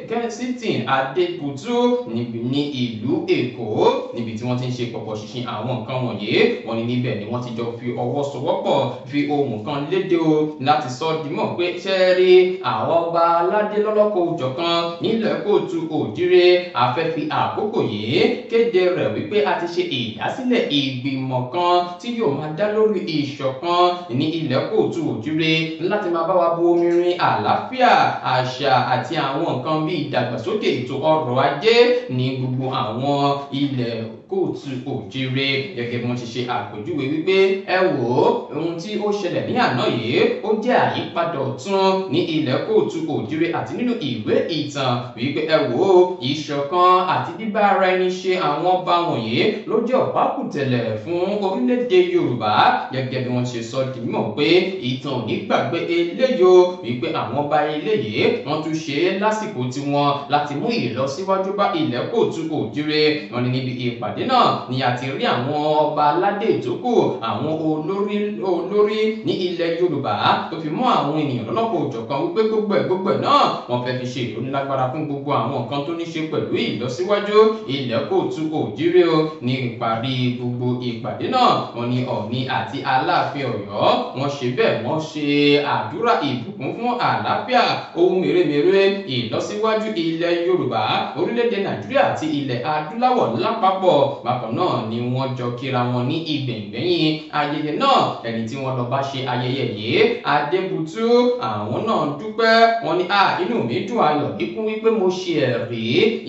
Kensington Adékútú níbi ní ìlú Èkó níbi tí wọ́n ti ń ṣe pọ̀pọ̀ ṣìnṣìn àwọn nǹkan wọ̀nyí. Wọ́n ní níbẹ̀ ni wọ́n ti jọ fi ọwọ́ sowọ́pọ̀ fi ohun kan léde o láti sọ di mọ̀ pé ṣẹ́ rí àwọn ọba aládé lọ́lọ́kọ̀ òjọ̀kan nílẹ̀ kóòtù òjíire afẹ́fi àkókò yìí kéde rẹ̀ wípé a ti ṣe ìdásílẹ̀ ìgbìmọ̀ kan tí yóò máa dá lórí ìṣọ̀kan ní ilẹ̀ kóòtù òjíire láti máa bá wa bu omi rin àlàáfíà àṣà àti àwọn nǹkan bí ìdàgbàsókè ètò ọrọ̀ ajé ní gbogbo àwọn ilẹ̀ kóòtù òjíire. Gẹ́gẹ́ bí wọ́n ti ṣe àpèjúwe wípé ẹ wò ó ohun tí ó ṣẹlẹ̀ ní àná yìí ó jẹ́ àyípadà ọ̀tun ní ilẹ̀ kóòtù òjíire àti nínú ìwé ìtàn wípé ẹ wò ó ìṣọ̀kan àti bíbá ara ẹni ṣe àwọn ọba wọ̀nyí ló jẹ́ ọ̀pákùtẹ̀lẹ̀ fún orílẹ̀-èdè Yorùbá. Gẹ́gẹ́ bí wọ́n ṣe sọ di mímọ̀ pé ìtàn ò ní gbàgbé eléyò wípé àwọn ọba eléyìí wọ́n tún ṣe é lásìkò tiwọn láti mú ìlọsíwájú bá ilẹ̀ kóòtù òjíire. Wọ́n ní níbi ìpàdé náà ni a ti rí àwọn ọba aládé ìtókù àwọn olórí ní ilẹ̀ Yorùbá tó fi mọ́ àwọn ènìyàn lọ́lọ́pọ̀ òjọ̀kan wípé gbogbo ẹ̀ náà wọ́n fẹ́ fi ṣe ìrónilágbára fún gbogbo àwọn nǹkan tó ní ṣe pẹ̀lú ìlọsíwájú ilẹ̀ kóòtù òjíire o. Ní ìparí gbogbo ìpàdé náà wọ́n ní Ọọ̀ni àti Aláàfin Ọ̀yọ́ wọ́n ṣe bẹ́ẹ̀ wọ́n ṣe àdúrà ìbùkún fún àlàáfíà ohun mèremère ìlọsíwájú ilẹ̀ Yorùbá orílẹ̀-èdè Nàìjíríà àti ilẹ̀ adúláwọ̀ lápapọ̀ bákan náà ni wọ́n jọ kíra wọn ní ìgbẹ̀yìn ayẹyẹ náà. Ẹni tí wọ́n lọ bá ṣe ayẹyẹ yìí Adébútú àwọn náà dúpẹ́ wọ́n ní inú mi dùn ayọ̀ kíkún wípé mo ṣe ẹ̀rí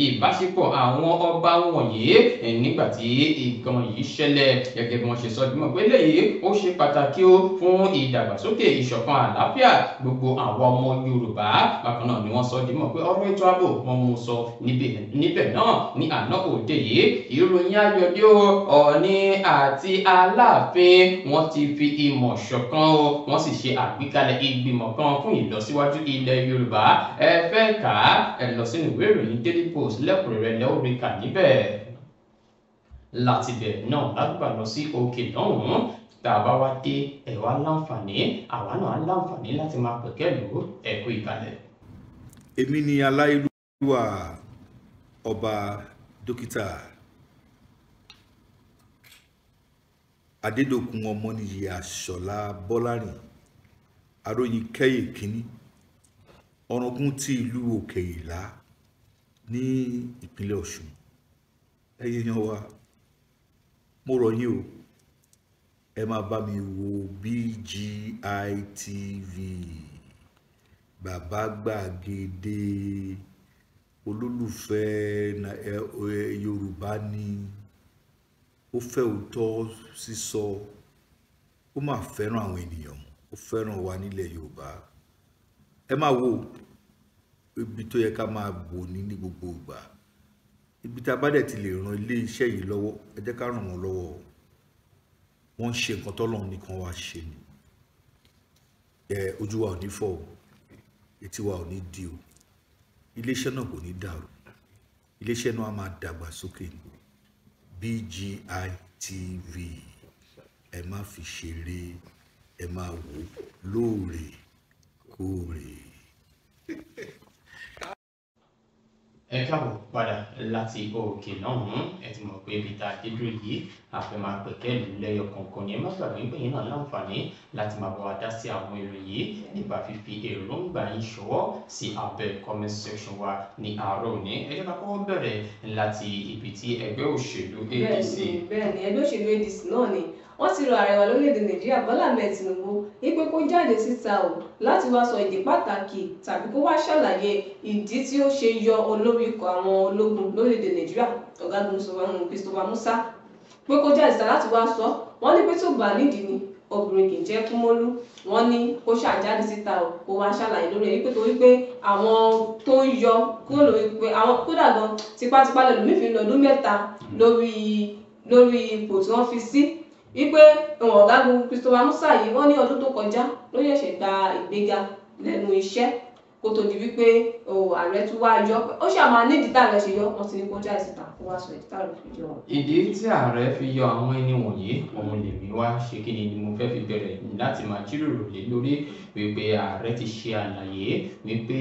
ìbáṣepọ̀ àwọn ọba wọ̀nyí nígbà tí ìkan yìí ṣẹlẹ̀ gẹ́gẹ́ bí wọ́n ṣe sọ bímọ pé léyìí ó ṣe pàtàkì ó fún ìdàgbàsókè ìṣọ̀kan àlàáfíà gbogbo àwọn ọmọ Yorùbá. Bákan náà ni wọ́n sọ bímọ pé ọ̀rọ̀ ètò ààbò wọn mú sọ níbẹ̀ náà ní àná òde yìí. Ìròyìn ayọ̀ dé o, Ọọ̀ni àti Aláàfin wọ́n ti fi ìmọ̀ ṣọ̀kan o, wọ́n sì ṣe àgbékalẹ̀ ìgbìmọ̀ kan fún ìlọsíwájú ilẹ̀ Yorùbá. Ẹ fẹ́ kà á ẹ lọ sínú ìwé ìròyìn Daily Post lẹ́kùnrẹ́rẹ́ lẹ́wọ́ rí kà níbẹ̀. Láti bẹ̀ náà lágbà lọ sí òkè lọ́hùn-ún tá a bá wá dé ẹ̀wá láǹfààní àwa náà láǹfààní láti máa pẹ̀kẹ́lù ẹ̀kú ìkàlẹ̀. Èmi ni aláìlúwà ọba dókítà Adédòkun Ọmọnìyí Àṣọlá Bọ́lárìn aróyin kẹ́yè kínní ọ̀ràngún ti ìlú Òkè Ìlá ní ìpínlẹ̀ Ọ̀ṣun. Ẹ̀yin yan wa mo rọ̀ yín o, ẹ máa bá mi wo BGI TV Bàbá Gbàgede olólùfẹ́ Yorùbá ni ó fẹ́ òótọ́ sísọ ó máa fẹ́ràn àwọn ènìyàn ó fẹ́ràn wa nílẹ̀ Yorùbá. Ẹ máa wo ibi tó yẹ ká máa bò ní gbogbo ìgbà, ibi tá a bá dẹ̀ ti lè ran ilé iṣẹ́ yìí lọ́wọ́ ẹ jẹ́ ká ràn wọ́n lọ́wọ́. Wọ́n ń ṣe nǹkan tọ́lọ́run nìkan wá ṣe ni. Ojú wa ò ní fọ́ o, etí wa ò ní di o, iléeṣẹ́ náà kò ní dàrú, iléeṣẹ́ náà á máa dàgbà sókè ni. BGI TV ẹ má fi ṣeré, ẹ máa wò lóòrèkóòrè. Ẹ káàbọ̀ padà láti òkè lọ́hùn-ún. Ẹ ti mọ̀ pé ibi tá a dé dúró yìí a fẹ́ máa pẹ̀kẹ́lù lẹ́yọ kọ̀ọ̀kan ni. Ẹ má gbàgbé pé yín náà láǹfààní láti máa bọ̀ wá dá sí àwọn ìròyìn yìí nípa fífi èròǹgbà yín ṣọwọ́ sí abẹ́ comment section wa ní àárọ̀ òní. Ẹ jẹ́ ká kọ́kọ́ bẹ̀rẹ̀ láti ibi tí ẹgbẹ́ òṣèlú ADC. Bẹ́ẹ̀ni ẹgbẹ́ òṣèlú ADC náà ni wọ́n ti rọ ààrẹ wa lórílẹ̀‐èdè Nàìjíríà Bọ́lá Ahmed Tinubu wípé kó jáde síta o láti wá sọ ìdí pàtàkì tàbí kó wá ṣàlàyé ìdí tí ó ṣe yọ olórí ikọ̀ àwọn ológun lórílẹ̀‐èdè Nàìjíríà ọ̀gágun Christopher Musa pé kó jáde síta láti wá sọ. Wọ́n ní pé tó bá nídìí ni obìnrin kì í jẹ́ kúmọ́lú. Wọ́n ní kó ṣàjáde síta o kó wá ṣàlàyé lórí ẹ̀ wípé torí pé àwọn tó ń yọ kúrò lórí pé àwọn kódà gan tipátipá lẹ́lòmíì fi ń lọ ọdún mẹ́ta lórí ipò tí wọ́n fi sí wípé ọ̀gágun Christopher Musa yìí wọ́n ní ọdún tó kọjá ló ṣẹ̀ṣẹ̀ gba ìgbéga lẹ́nu iṣẹ́ kó tó di wípé ààrẹ tún wá yọ ó ṣàmà nídìí tá ààrẹ ṣe yọ wọ́n ti ní kó jáde síta kó wá sọ ìdí tá ààrẹ fi yọ wọn. Ìdí tí ààrẹ fi yọ àwọn ẹni wọ̀nyí òun lèmi wá ṣe kí ni mo fẹ́ fi bẹ̀rẹ̀ láti máa jíròrò lé lórí wípé ààrẹ ti ṣe àlàyé wípé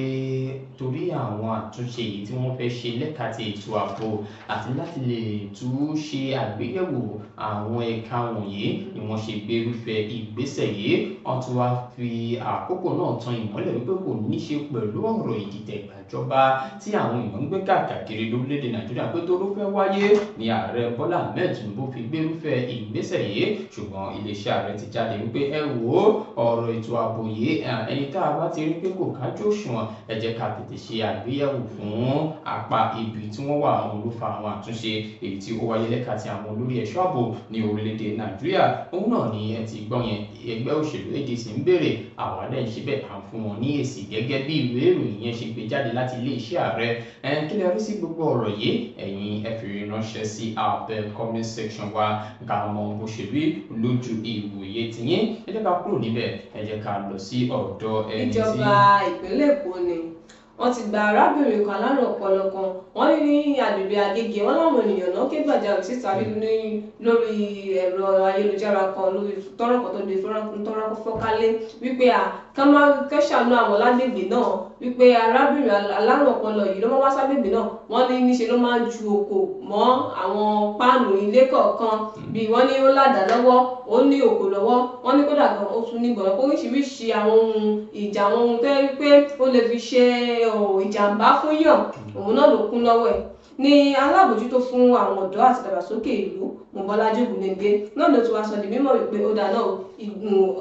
torí àwọn àtúnṣe yìí tí wọ́n fẹ́ ṣe lẹ́ka ti ètò ààbò àti láti lè tún ṣe àgbéyẹ̀wò àwọn ẹ̀ka wọ̀nyí ni wọ́n ṣe gbé irúfẹ́ ìgbésẹ̀ yìí. Wọ́n tún wá fi àkókò náà tan ìmọ́lẹ̀ wípé kò ní ṣe pẹ̀lú ọ̀rọ̀ ìdìtẹ̀gbàjọba tí àwọn èèyàn ń gbé káàkiri lórílẹ̀‐èdè Nàìjíríà pé tó ló fẹ́ wáyé ni ààrẹ Bọ́lá Ahmed Tinubu fi gbé irúfẹ́ ìgbésẹ̀ yìí. Ṣùgbọ́n iléeṣẹ́ ààrẹ ti jáde wípé ẹ wo ọ̀rọ̀ ètò ààbò yìí ẹni tá a bá ti rí pé kò kájú òṣùwọ̀n ẹ jẹ́ ká tètè ṣe àgbéyẹ̀wò fún apá ibi tí wọ́n wà àwọn olùfà àwọn àtúnṣe èyí tí ó wáyé lẹ́ka ti àwọn olórí ẹ̀ṣọ́ ààbò ní orílẹ̀‐èdè Nàìjíríà. Òun náà ni ẹ ti gbọ́ yẹn ẹgbẹ́ òṣèlú ADC ń béèrè àwa dẹ̀ ń ṣe bẹ́ẹ̀ à ń fún wọn ní èsì gẹ́gẹ́ bí ìwé ìròyìn yẹn ṣe gbé jáde láti iléeṣẹ́ ààrẹ. Kí lẹ rí sí gbogbo ọ̀rọ̀ yìí ẹ̀yin ẹ fi ránṣẹ́ sí abẹ́ comment section wa ká mọ bó ṣe rí lójú ìwòye tiyín. Ẹ jẹ́ ká kúrò níbẹ̀ ẹ jẹ́ ká lọ sí ọ̀dọ̀ ẹni tí. Ìjọba ìpínlẹ̀ Èkó ni wọ́n ti gba arábìnrin kan alárùn ọpọlọ kan wọ́n ní agbègbè Agége wọ́n láwọn ènìyàn náà ké gbàjarè síta lórí ẹ̀rọ ayélujára kan lórí tọ́rọ̀ kan tó di tọ́rọ̀ fọ́kálé wípé kẹ́sàánú àwọn lágbègbè náà wípé arábìnrin alárùn ọpọlọ yìí ló máa wá ságbègbè náà wọ́n ní níṣe ló máa ń ju òkò mọ́ àwọn páànù ilé kọ̀ọ̀kan bí wọ́n ní ó ládàá lọ́wọ́ ó ní òkò lọ́wọ́ wọ́n ní kódà gan ó tún ní gbọ̀ngàn oríṣiríṣi àwọn ohun ìjà àwọn ohun tó yẹ pé ó lè fi ṣe ìjàmbá fún yàn òun náà ló kún lọ́wọ́ ẹ̀ ní alábòjútó fún àwọn ọ̀dọ́ àti ìdàgbàsókè ìlú Mobọ́lájí Ògúnléndé náà ló ti wá sọ di mímọ̀ wípé ó dáná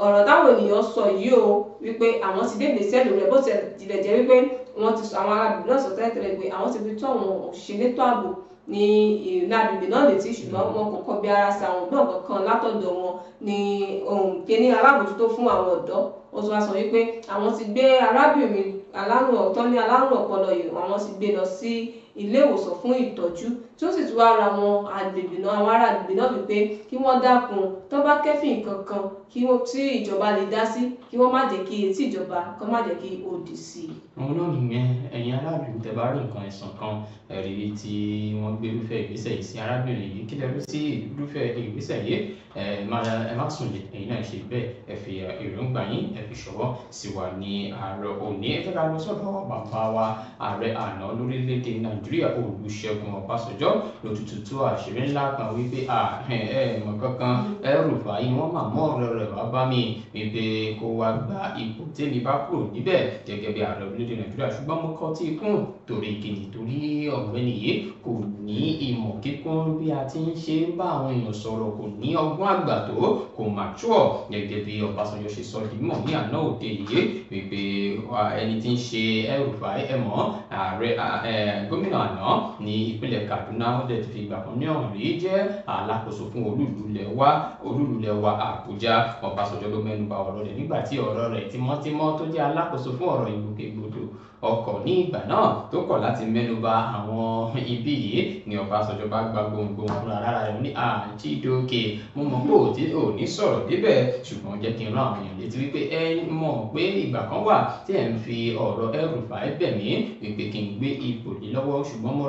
ọ̀rọ̀ táwọn ènìyàn sọ yìí o wípé àwọn ti dé ìgbésẹ̀ lórí ẹ̀ bó tilẹ̀ jẹ́ wípé wọ́n ti sọ àwọn arábìnrin náà sọ tẹ́lẹ̀ pé àwọn ti fi tó àwọn òṣìṣẹ́ elétò ààbò ní agbègbè náà létí ṣùgbọ́n wọn kò kọbi ara sí àwọn ọ̀dọ́ kankan látọ̀dọ̀ wọn ní kíní alábòjútó fún àwọn ọ̀dọ́ ó tún wá sọ wípé àwọn ti gbé arábìnrin alárùn ọpọlọ yìí àwọn ti gbé lọ sí ilé ìwòsàn fún ìtọ́jú tí ó sì tún wá ra àwọn ará agbègbè náà wípé kí wọ́n dákun tó bá kẹ́fìn kankan kí wọ́n tí ìjọba lè dá sí kí wọ́n má jẹ́ kí etí ìjọba kan má jẹ́ kí ó dì sí i. àwọn náà nìyẹn ẹ̀yin aráàlú tẹ́ bá rí nǹkan ẹ̀sùn kan ẹ̀rí tí wọ́n gbé irúfẹ́ ìgbésẹ̀ yìí sí arábìnrin yìí kí lè rí sí irúfẹ́ ìgbésẹ̀ yìí ẹ má sùn lè ẹ̀yin náà ṣe bẹ́ẹ̀ ẹ fi èròǹgbà yín ẹ fi ṣọwọ́ sí wa ní àárọ̀ òní ẹ fẹ́ ká lọ sọ́dọ̀ bàbá wa ààrẹ àná lórílẹ̀‐èdè Nàìjíríà Olúṣẹ́gun Ọbásanjọ́ ló tutù tó àṣírí ńlá kan wípé mọ̀ kankan El-Rufai wọ́n máa mọ́ ọ̀rọ̀ rẹ̀ wá bá mi wípé kó wá gba ipò tẹ́mi bá kúrò níbẹ̀ gẹ́gẹ́ bí ààrẹ orílẹ̀‐èdè Nàìjíríà ṣùgbọ́n mo kọ́ tí ikún torí kìnnì torí ọ̀gbẹ́ni yìí kò ní ìmọ̀ kíkún bí a ti ń ṣe ń bá àwọn èèyàn sọ̀rọ̀ kò ní ọgbọ́n àgbà tó kò mature gẹ́gẹ́ bí Ọbásanjọ́ ṣe sọ di mímọ̀ ní àná òde yìí wípé ẹni tí ń ṣe El-Rufai ẹ̀mọ́ ààrẹ gómìnà àná ní ìpínlẹ̀ Kaduna ó dẹ̀ ti fi ìgbà kan ní ọ̀hún rí jẹ́ alákòóso fún olúlulẹ̀ wa Àbújá Ọbásanjọ́ ló mẹ́nu bà ọ̀rọ̀ rẹ̀ nígbà tí ọ̀rọ̀ rẹ̀ tímọ́tímọ́ tó jẹ́ alákòóso fún ọ̀rọ̀ ìgbòkègbodò ọkọ̀ ní ìgbà náà tó kọ̀ láti mẹ́nuba àwọn ibi yìí ni Ọbásanjọ́ bá gba gbohùngbohùn fúnra rárá rẹ̀ ní Chijioke mo mọ̀ pé ò ní sọ̀rọ̀ débẹ̀ ṣùgbọ́n jẹ́ kí n rán àwọn èèyàn létí wípé ẹ mọ̀ pé ìgbà kan wà tí ẹ̀ ń fi ọ̀rọ̀ El-Rufai bẹ̀ mí wípé kí n gbé ipò yìí lọ́wọ́ ṣùgbọ́n mo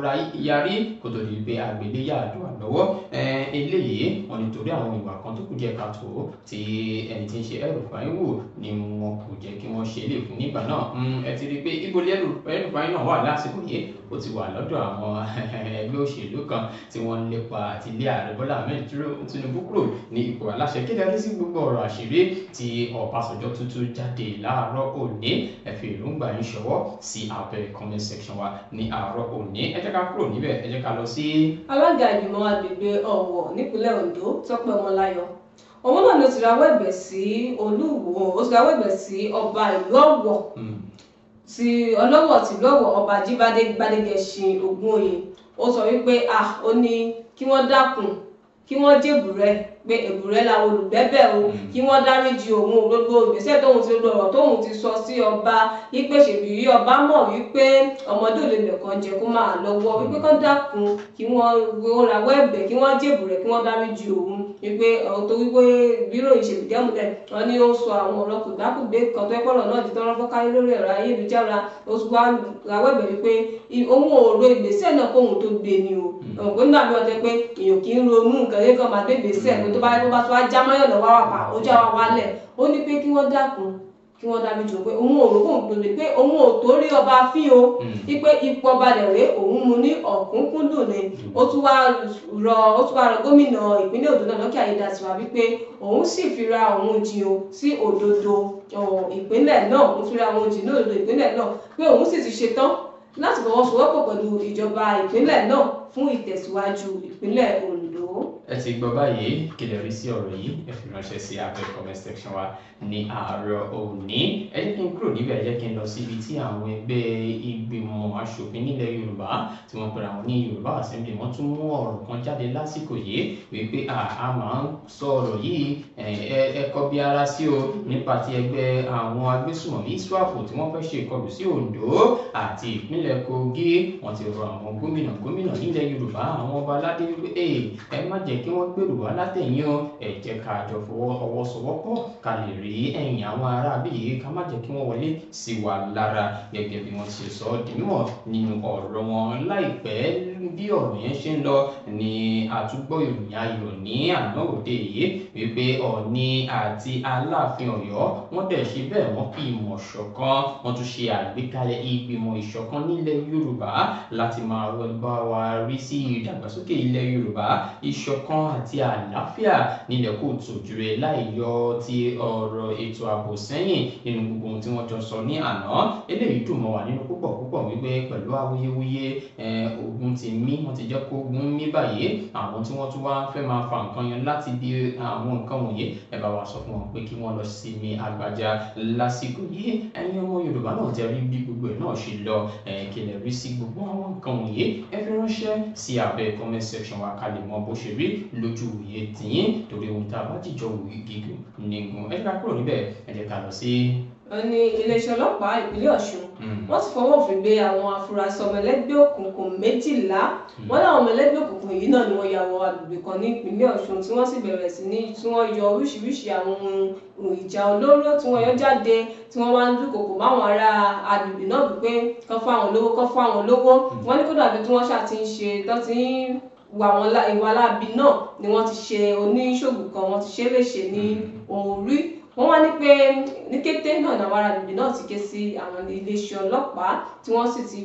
yarí kó tó di pé agbèlé yàdùn lọ́wọ́ eléyìí wọn nítorí àwọn ìwà kan tó kù díẹ̀ káàtó tí ẹni tí ń ṣe El-Rufai wò ni wọn kò jẹ́ kí wọ́n ṣe é lè fún nígbà náà ẹ ti rí i pé ibo El-Rufai náà wà lásìkò yìí ó ti wà lọ́dọ̀ àwọn ẹgbẹ́ òṣèlú kan tí wọ́n ń lépa àti ilé ààrẹ Bọ́lá Ahmed Tinubu kúrò ní ipò aláṣẹ kéde rí sí gbogbo ọ̀rọ̀ àṣírí tí Ọbásanjọ́ tuntun jáde láàárọ̀ òní ẹ fi èròǹgbà yín ṣọwọ́ sí abẹ́ comment section wa ní àárọ̀ òní ẹ jẹ́ ká kúrò níbẹ̀ ẹ jẹ́ ká lọ sí. alága ìgbìmọ̀ agbègbè Ọ̀wọ̀ nípínlẹ̀ Ondo Tọ́pẹ́ Ọmọláyọ̀ òun náà ló ti rawọ́ ẹ̀bẹ̀ sí Olúwo ó ti rawọ́ ẹ̀bẹ̀ sí ọba ìlú Ọ̀wọ̀ ti ọlọ́wọ̀ tìlú Ọ̀wọ̀ ọba Jíbádé Gbádégẹṣin Ògúnòyè ó sọ wípé ó ní kí wọ́n dákun kí wọ́n jèbùrẹ́ pé èbùrẹ́ làwọn olùgbẹ́bẹ̀ o kí wọ́n dáríjì òun gbogbo ìgbésẹ̀ tóun ti lọ ọ̀rọ̀ tóun ti sọ sí ọba wípé ṣèbí ọba mọ̀ wípé ọmọdé ò lè nìkan jẹ kó máa lọ́wọ́ wípé kán dákun kí wọ́n rawọ́ ẹ̀bẹ̀ kí wọ́n jèbùrẹ́ kí wọ́n dáríjì òun wípé tó wípé bírò ìṣèlúdẹ́múlẹ̀ wọn ni ó sọ àwọn ọ̀rọ̀ kùgbákùgbé kan tó ẹ̀pọ̀rọ̀ náà di tọ́rọ́ fọ́kárí lórí ẹ̀rọ ayélujára ó tún wá rawọ́ ẹ̀bẹ̀ wípé òun ò ro ìgbésẹ̀ náà kóhun tó gbé ni o òun nígbà mi ọ̀tẹ́ pé èèyàn kì í ronú nǹkan lé kan máa gbé ìgbésẹ̀ tó bá tó wá já mọ́yọ̀ lọ́wọ́ wà pa ojú àwa wálẹ̀ ó ní pé kí wọ́n dákun kí wọ́n dábí jù pé òun ò rò kóhun gbèrè pé òun ò torí ọba fín o wípé ipò ọba lẹ̀rẹ́ òun mu ní ọ̀kúnkúndùn ni ó tún wá rọ gómìnà ìpínlẹ̀ Ondo náà Lọ́kì Ayédàtiwa wípé òun sì fira òun jìn o sí òdodo ìpínlẹ̀ náà òun fira òun jìn ní òdodo ìpínlẹ̀ náà pé òun sì ti ṣetán láti fọwọ́sowọ́pọ̀ pẹ̀lú ìjọba ìpínlẹ̀ náà fún ìtẹ̀síwájú ìpínlẹ̀ Ondo. ẹ ti gbọ́ báyìí kí lè rí sí ọ̀rọ̀ yìí ẹ fi ránṣẹ́ sí abẹ́ comment section wa ní àárọ̀ òní ẹ jẹ́ kí n kúrò níbẹ̀ ẹ jẹ́ kí n lọ síbi tí àwọn ẹgbẹ́ ìgbìmọ̀ aṣòfin nílẹ̀ Yorùbá tí wọ́n pera wọn ní Yorùbá Assembly wọ́n tún mú ọ̀rọ̀ kan jáde lásìkò yìí wípé a máa ń sọ ọ̀rọ̀ yìí ẹ kọ́ bí ara sí o nípa ti ẹgbẹ́ àwọn agbésùmọ̀mí ISWAP tí wọ́n fẹ́ ṣe ìkọlù sí Ondo àti ìpínlẹ̀ Kogi wọ́n ti rọ àwọn gómìnà nílẹ̀ Yorùbá àwọn ọba aládé wípé ẹ má jẹ́ kí wọ́n gbèrò wá látẹ̀yìn o ẹ jẹ́ ká jọ ọwọ́ sowọ́pọ̀ ká lè rí ẹ̀yìn àwọn ará bí yìí ká má jẹ́ kí wọ́n wọlé sí wa lára gẹ́gẹ́ bí wọ́n ti sọ ọ́ di mímọ̀ nínú ọ̀rọ̀ wọn láìpẹ́ bí ọ̀rọ̀ yẹn ṣe ń lọ ní àtúgbọ́ ìròyìn ayọ̀ ní àná òde yìí wípé Ọọ̀ni àti Aláàfin Ọ̀yọ́ wọ́n dẹ̀ ṣe bẹ́ẹ̀ wọ́n fi ìmọ̀ ṣọ̀kan wọ́n tún ṣe àgbékalẹ̀ ìgbìmọ̀ ìṣọ̀kan nílẹ̀ Yorùbá láti máa bá wa rí sí ìdàgbàsókè ilẹ̀ Yorùbá ìṣọ̀kan ìṣọ̀kan àti àlàáfíà nílẹ̀ kóòtù òjúre láì yọ ti ọ̀rọ̀ ètò ààbò sẹ́yìn nínú gbogbo ohun tí wọ́n jọ sọ ní àná. Eléyìí dùn mọ́ wa nínú púpọ̀ wípé pẹ̀lú awuyewuye ogun ti mí, wọ́n ti jẹ́ kó ogun mí báyìí. Àwọn tí wọ́n tún wá fẹ́ máa fa nǹkan yan láti bí àwọn nǹkan wọ̀nyí, ẹ bá wa sọ fún wọn pé kí wọ́n lọ sinmi àgbàjá lásìkò yìí. Ẹ̀yin ọmọ Yorùbá náà tẹ́ rí bí gbogbo ẹ̀ náà ṣe lọ, kí lẹ rí sí gbogbo àwọn nǹkan wọ̀nyí. Ẹ fi ránṣẹ́ sí abẹ́ comment section wa ká lè mọ bó ṣe rí lójú òye tìyín, torí ohun tá a bá jìjọ wò gígùn nígun. Ẹ jẹ́ ká kúrò níbẹ̀, ẹ jẹ́ ká lọ sí. Ní iléeṣẹ́ ọlọ́pàá ìpínlẹ̀ Ọ̀ṣun wọ́n ti fọwọ́ òfin gbé àwọn afurasí ọmọ ẹlẹ́gbẹ́ òkùnkùn 12. Wọ́n láwọn ọmọ ẹlẹ́gbẹ́ òkùnkùn yìí náà ni wọ́n ya wọ agbègbè kan ní ìpínlẹ̀ Ọ̀ṣun tí wọ́n sì bẹ̀rẹ̀ sí ní tí wọ́n yọ oríṣiríṣi àwọn ohun ìjà olóró tí wọ́n yọ jáde, tí wọ́n wá ń dúnkòkò máwọn ará agbègbè náà wípé kán fún àwọn lówó, kán fún àwọn lówó. Wọ́n ní kódà bí tí wọ́n ṣáà ti ń ṣe tán ti ń ìwà láabi náà ni wọ́n ti ṣe oníṣògùn kan, wọ́n ti ṣe léṣe ní orí. Wọ́n wá ní pé ní kété náà ní àwọn ará agbègbè náà ti ké sí àwọn iléeṣẹ́ ọlọ́pàá tí wọ́n sì ti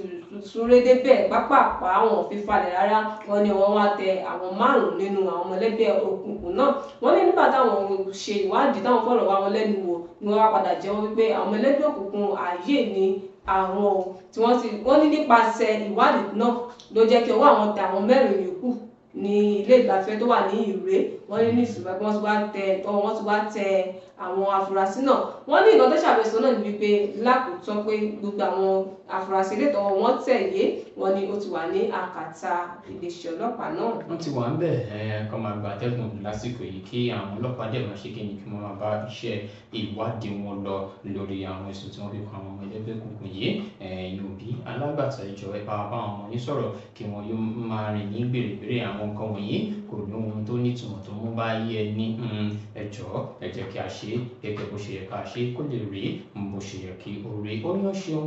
súré débẹ̀ pápápá àwọn òfin falẹ̀ rárá. Wọ́n ní wọ́n wá tẹ àwọn 5 nínú àwọn ọmọlẹ́gbẹ́ òkùnkùn náà. Wọ́n ní nígbà táwọn ṣe ìwádìí táwọn fọ̀rọ̀ wá wọn lẹ́nu wò ni wọ́n wá padà jẹ́wọ́ wípé àwọn ọmọlẹ́gbẹ́ òkùnkùn ààyè ni àwọn tí wọ́n ní nípasẹ̀ ìwádìí náà ló jẹ́ kí ọwọ́ àwọn tẹ àwọn 4 yòókù ní ilé ìgbafẹ́ tó wà ní Ìré. Wọ́n ní ní ìṣùgbọ́n wọ́n ti wá tẹ àwọn afurasí náà. Wọ́n ní nǹkan tó ṣàfihàn náà ní wípé lákòótọ́ pé gbogbo àwọn afurasí ilé ìtọ́wọ́ wọn tẹ̀lé, wọ́n ní ó ti wà ní àkàtà iléeṣẹ́ ọlọ́pàá náà. Wọ́n ti wà ń bẹ̀ kọ́ máa gba atẹ́gùn lásìkò yìí kí àwọn ọlọ́pàá dẹ̀ máa ṣe kí ni kí wọ́n máa bá iṣẹ́ ìwádìí wọn lọ lórí àwọn ẹ̀sùn tí wọ́n fi kan àwọn ọmọ ẹlẹ́gbẹ́ òkùnkùn yìí. Òbí alágbàtà ìjọ ẹ bá bá àwọn ọmọ yín sọ̀rọ̀ kí wọ́n yóò máa rìn ní gbèrègbèrè àwọn nǹkan wọ̀nyí kò ní ohun tó nítumọ̀ tó mú bá yé ẹ ní ẹ jọ̀ọ́ ẹ jẹ́ kí a ṣe gẹ́gẹ́ bó ṣe yẹ ká ṣe kó lè rí bó ṣe yẹ kí ó rí. Ó ní ó ṣeun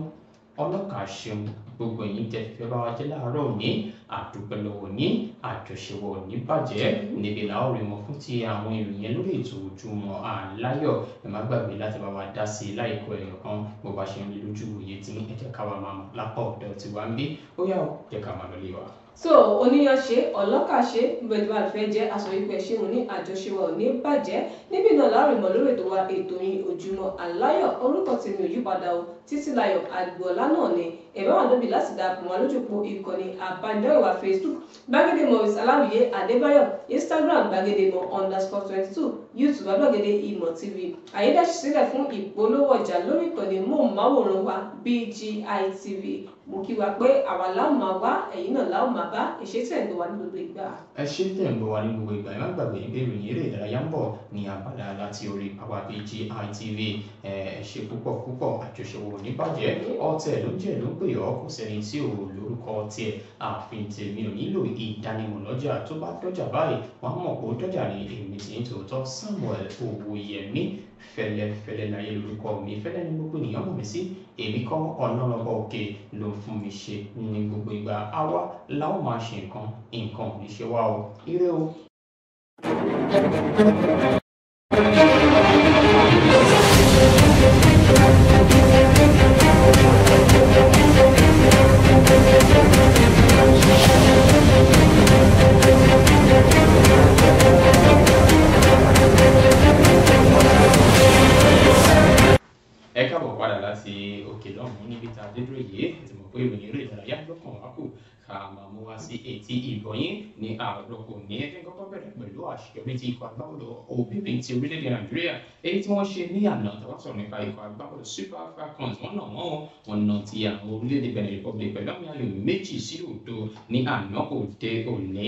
ọlọ́kà ṣeun gbogbo ẹ̀yin tẹ́ fẹ́ bá wa jẹ́ láàárọ̀ òní, àdúpẹ́ lọ́wọ́ ní àjọṣewọ̀ ní bàjẹ́ níbi làwọn rí wọn fún ti àwọn ìròyìn lórí ètò Ojúmọ́ Aláyọ̀. Ẹ má gbàgbé láti bá wa dá sí i láìkọ ẹ̀yọ̀ kan bó bá ṣe ń rí lójú òye tí ẹ jẹ́ ká wa máa lápá ọ̀dọ̀ tí wá ń bí ó yá ó jẹ́ ká máa lọ lé wa. So oníyanṣe ọlọ́kàṣe gbogbo ìwà ìfẹ́ jẹ́ aṣọ ìpẹ́ ṣé wọn ní àjọṣewọ̀ ò ní bàjẹ́. Níbí náà láàrin mọ̀ lórí ètò wa ètò yín Ojúmọ́ Aláyọ̀. Orúkọ tèmi ò yípadà o, Títílayọ̀ Àgbọ̀lá náà ni. Ẹ̀bá wà lóbi láti darapọ̀ wá lójúpò ìkànnì àbánidọ́rẹ̀wá Facebook Gbàgede Maurice Aláwìyé Adébáyọ̀, Instagram Gbàgede Mọ̀_22, YouTube Gbàgede Ìmọ̀ TV. Àyédáṣí sílẹ̀ fún ìpolówó ọjà lórí ìkànnì móhùnmáwòrán wa BGI TV. Mo kí wa pé àwa láwọn máa wá, ẹ̀yin náà láwọn máa bá. Ẹ̀ṣẹ̀ tẹ̀ ń gbọ́ wa ní gbogbo ìgbà. Ẹ ṣé tẹ̀ ń gbọ́ wa ní gbogbo ìgbà. Ẹ má gbàgbé pé ìròyìn eré ìdárayá ń bọ̀ ní abala láti orí àwa BGI TV. Ẹ ṣé púpọ̀ àjọṣewọ̀ ní bàjẹ́. Ọ̀tẹ̀ ló jẹ́ ló pè ọ́, kò sẹ́ni tí ò lórúkọ tiẹ̀. Àfin tèmi ò nílò ìdánimọ̀ lọ́jà, tó bá dọ́jà báyìí wọ́n á mọ̀ pé ó dọ́jà ní èmi tí ń tòótọ́. Samuel Owóyẹmí fẹ́lẹ́fẹ́lẹ́ láyé lórúkọ mi. Fẹ́lẹ́ ni gbogbo ènìyàn mọ̀ mí sí. Èmi kọ́ Ọlọ́run òkè ló fún mi ṣe ní gbogbo ìgbà. Àwa la ó máa ṣe nǹkan ò ní ṣe wá o. Ire o. Ẹ káàbọ̀ padà láti òkè lọ́hùn-ún níbi tá a dé dúró yìí. Ẹ ti mọ̀ pé ìròyìn eré ìdárayá lọ́kàn wá kù ká máa mú wá sí etí ìgbọ̀nyín ní àárọ̀ òní. Ẹ jẹ́ kọ́kọ́ bẹ̀rẹ̀ pẹ̀lú àṣeyọrí tí ikọ̀ agbábọ́ọ̀lù obìnrin ti orílẹ̀-èdè Nàìjíríà èyí tí wọ́n ṣe ní àná. Tàbá sọ̀rọ̀ nípa ikọ̀ agbábọ́ọ̀lù Super Falcons, wọ́n nà wọ́n nà ti àwọn orílẹ̀-èdè Benin Republic pẹ̀lú àmì ayò 2-0 ní àná òde òní.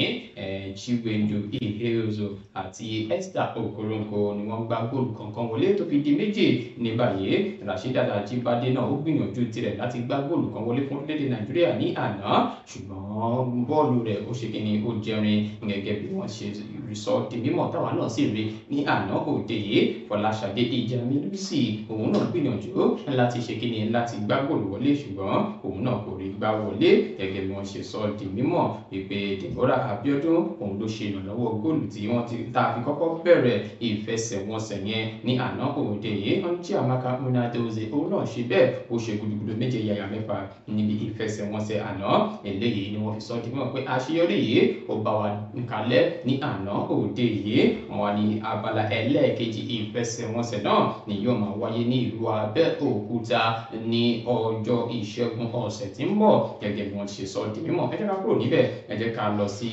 Chiwendu Iheozo àti Esther Okoronkwo ni wọ́n gbá góòlù kọ̀ọ̀kan wọlé tó fi di 2 ní báyìí. Rasheedat Ajibade náà ó gbìyànjú tirẹ̀ láti gbá góòlù kan wọlé fún orílẹ̀-èdè Nàìjíríà ní àná, ṣùgbọ́n bọ́ọ̀lù rẹ̀ ó ṣe kíni ó jẹrin gẹ́gẹ́ bí wọ́n ṣe sọ di mímọ̀ táwa náà sì rí ní àná òde yìí. Fọláṣadé Ìjàmílùsì òun náà gbìyànjú láti ṣe kíni láti gbá góòlù wọlé, ṣùgbọ́n òun náà kò rí gbá wọlé gẹ́gẹ́ bí wọ́n ṣe sọ di mímọ̀ wípé Deborah Abiodun òun ló ṣe ìrànlọ́wọ́ góòlù tí wọ́n ti tá a fi kọ́kọ́ bẹ̀rẹ̀ ìfẹsẹ̀wọnsẹ̀ yẹn ní àná òde yìí. Wọ́n jí Amaka Munadozie òun náà ṣe bẹ́ẹ̀, ó ṣe gudugudu méje yàyà mẹ́fà níbi ìfẹsẹ̀wọnsẹ̀ àná. Eléyìí eléyìí ni wọ́n fi sọ di mímọ̀ pé àṣeyọrí yìí ó bá wa kalẹ̀ ní àná òde yìí wọ́n wá ní abala ẹlẹ́ẹ̀kejì ìfẹsẹ̀wọnsẹ̀ náà ni yóò máa wáyé ní ìlú Abẹ́òkúta ní ọjọ́ ìṣẹ́gun ọ̀sẹ̀ tí ń bọ̀ gẹ́gẹ́ bí wọ́n ṣe sọ di mímọ̀. ẹ jẹ́ ká kúrò níbẹ̀ ẹ jẹ́ ká lọ sí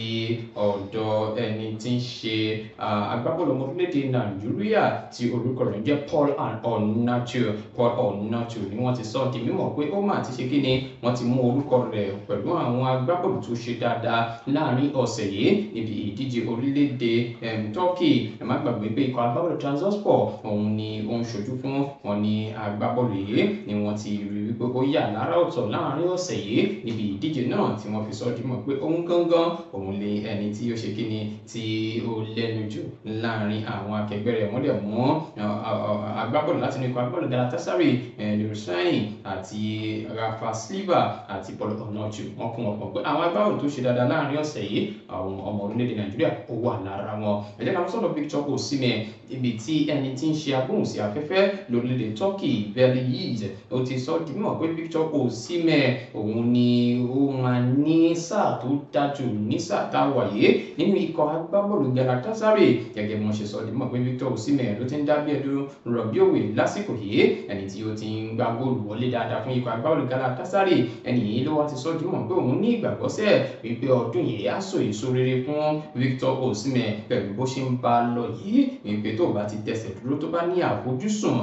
ọ̀dọ̀ ẹni tí ń ṣe agbábọ́ọ̀lù ọmọ orílẹ̀-èdè Nàìjíríà tí orúkọ rẹ̀ jẹ́ Paul Onuachu ni wọ́n ti sọ di mímọ̀ pé ó mà ti ṣe kí ni wọ́n ti mú orúkọ rẹ̀ pẹ̀lú àwọn agbábọ́ọ̀lù tó ṣe dáadáa láàrin ọ̀sẹ̀ yìí níbi ìdíje orílẹ̀-èdè Turkey. ẹ má gbàgbé pé ikọ̀ agbábọ́ọ̀lù Trabzonspor òun ni ó ń ṣojú fún wọn ní agbábọ́ọ̀lù yìí ni wọ́n ti rí wípé ó yà lára ọ̀tọ̀ láàrin ọ̀sẹ̀ yìí níbi ìdíje náà tí wọ́n fi sọ di mímọ̀ pé òun gangan òun lè ẹni tí ó ṣe kí ni tí ó lẹ́nu jù láàrin àwọn akẹgbẹ́ rẹ̀ wọ́n dẹ̀ mú agbábọ́ọ̀lù láti ní ikọ̀ agbábọ́ọ̀lù Galatasaray Lorishani àti Rafa Silva àti Paul Onuachu wọ́n kún ọkàn pé àwọn agbábọ́ọ̀lù tó ṣe dáadáa láàrin ọ̀sẹ̀ yìí àwọn ọmọ orílẹ̀-èdè Nàìjíríà ó wà lára wọn. ẹ jẹ́ ká lọ sọ́dọ̀ Victor Osimhen ibi tí ẹni tí ń ṣe agbóhùnsí afẹ́fẹ́ lórílẹ̀-èdè Turkey Veliyiz ó ti sọ di mímọ̀ pé Victor Osimhen òun ni ó máa ní sáà tó dájú ní sáà tá a wà yìí nínú ikọ̀ agbábọ́ọ̀lù Galatasaray gẹ́gẹ́ bí wọ́n ṣe sọ di mímọ̀ pé Victor Osimhen ló ti ń dábí ẹdun rọ̀bí òwe lásìkò yìí ẹni tí ó ti ń gbá góòlù wọlé dáadáa fún ikọ̀ agbábọ́ọ̀lù Galatasaray ẹni yìí ló wá ti sọ di mímọ̀ pé òun ní ìgbàgbọ́sẹ̀ wípé ọdún yìí á so èso rere fún Victor Osimhen pẹ̀lú bó ṣe ń bá a lọ yìí wípé tó bá ti tẹsẹ̀ dúró tó bá ní àfojúsùn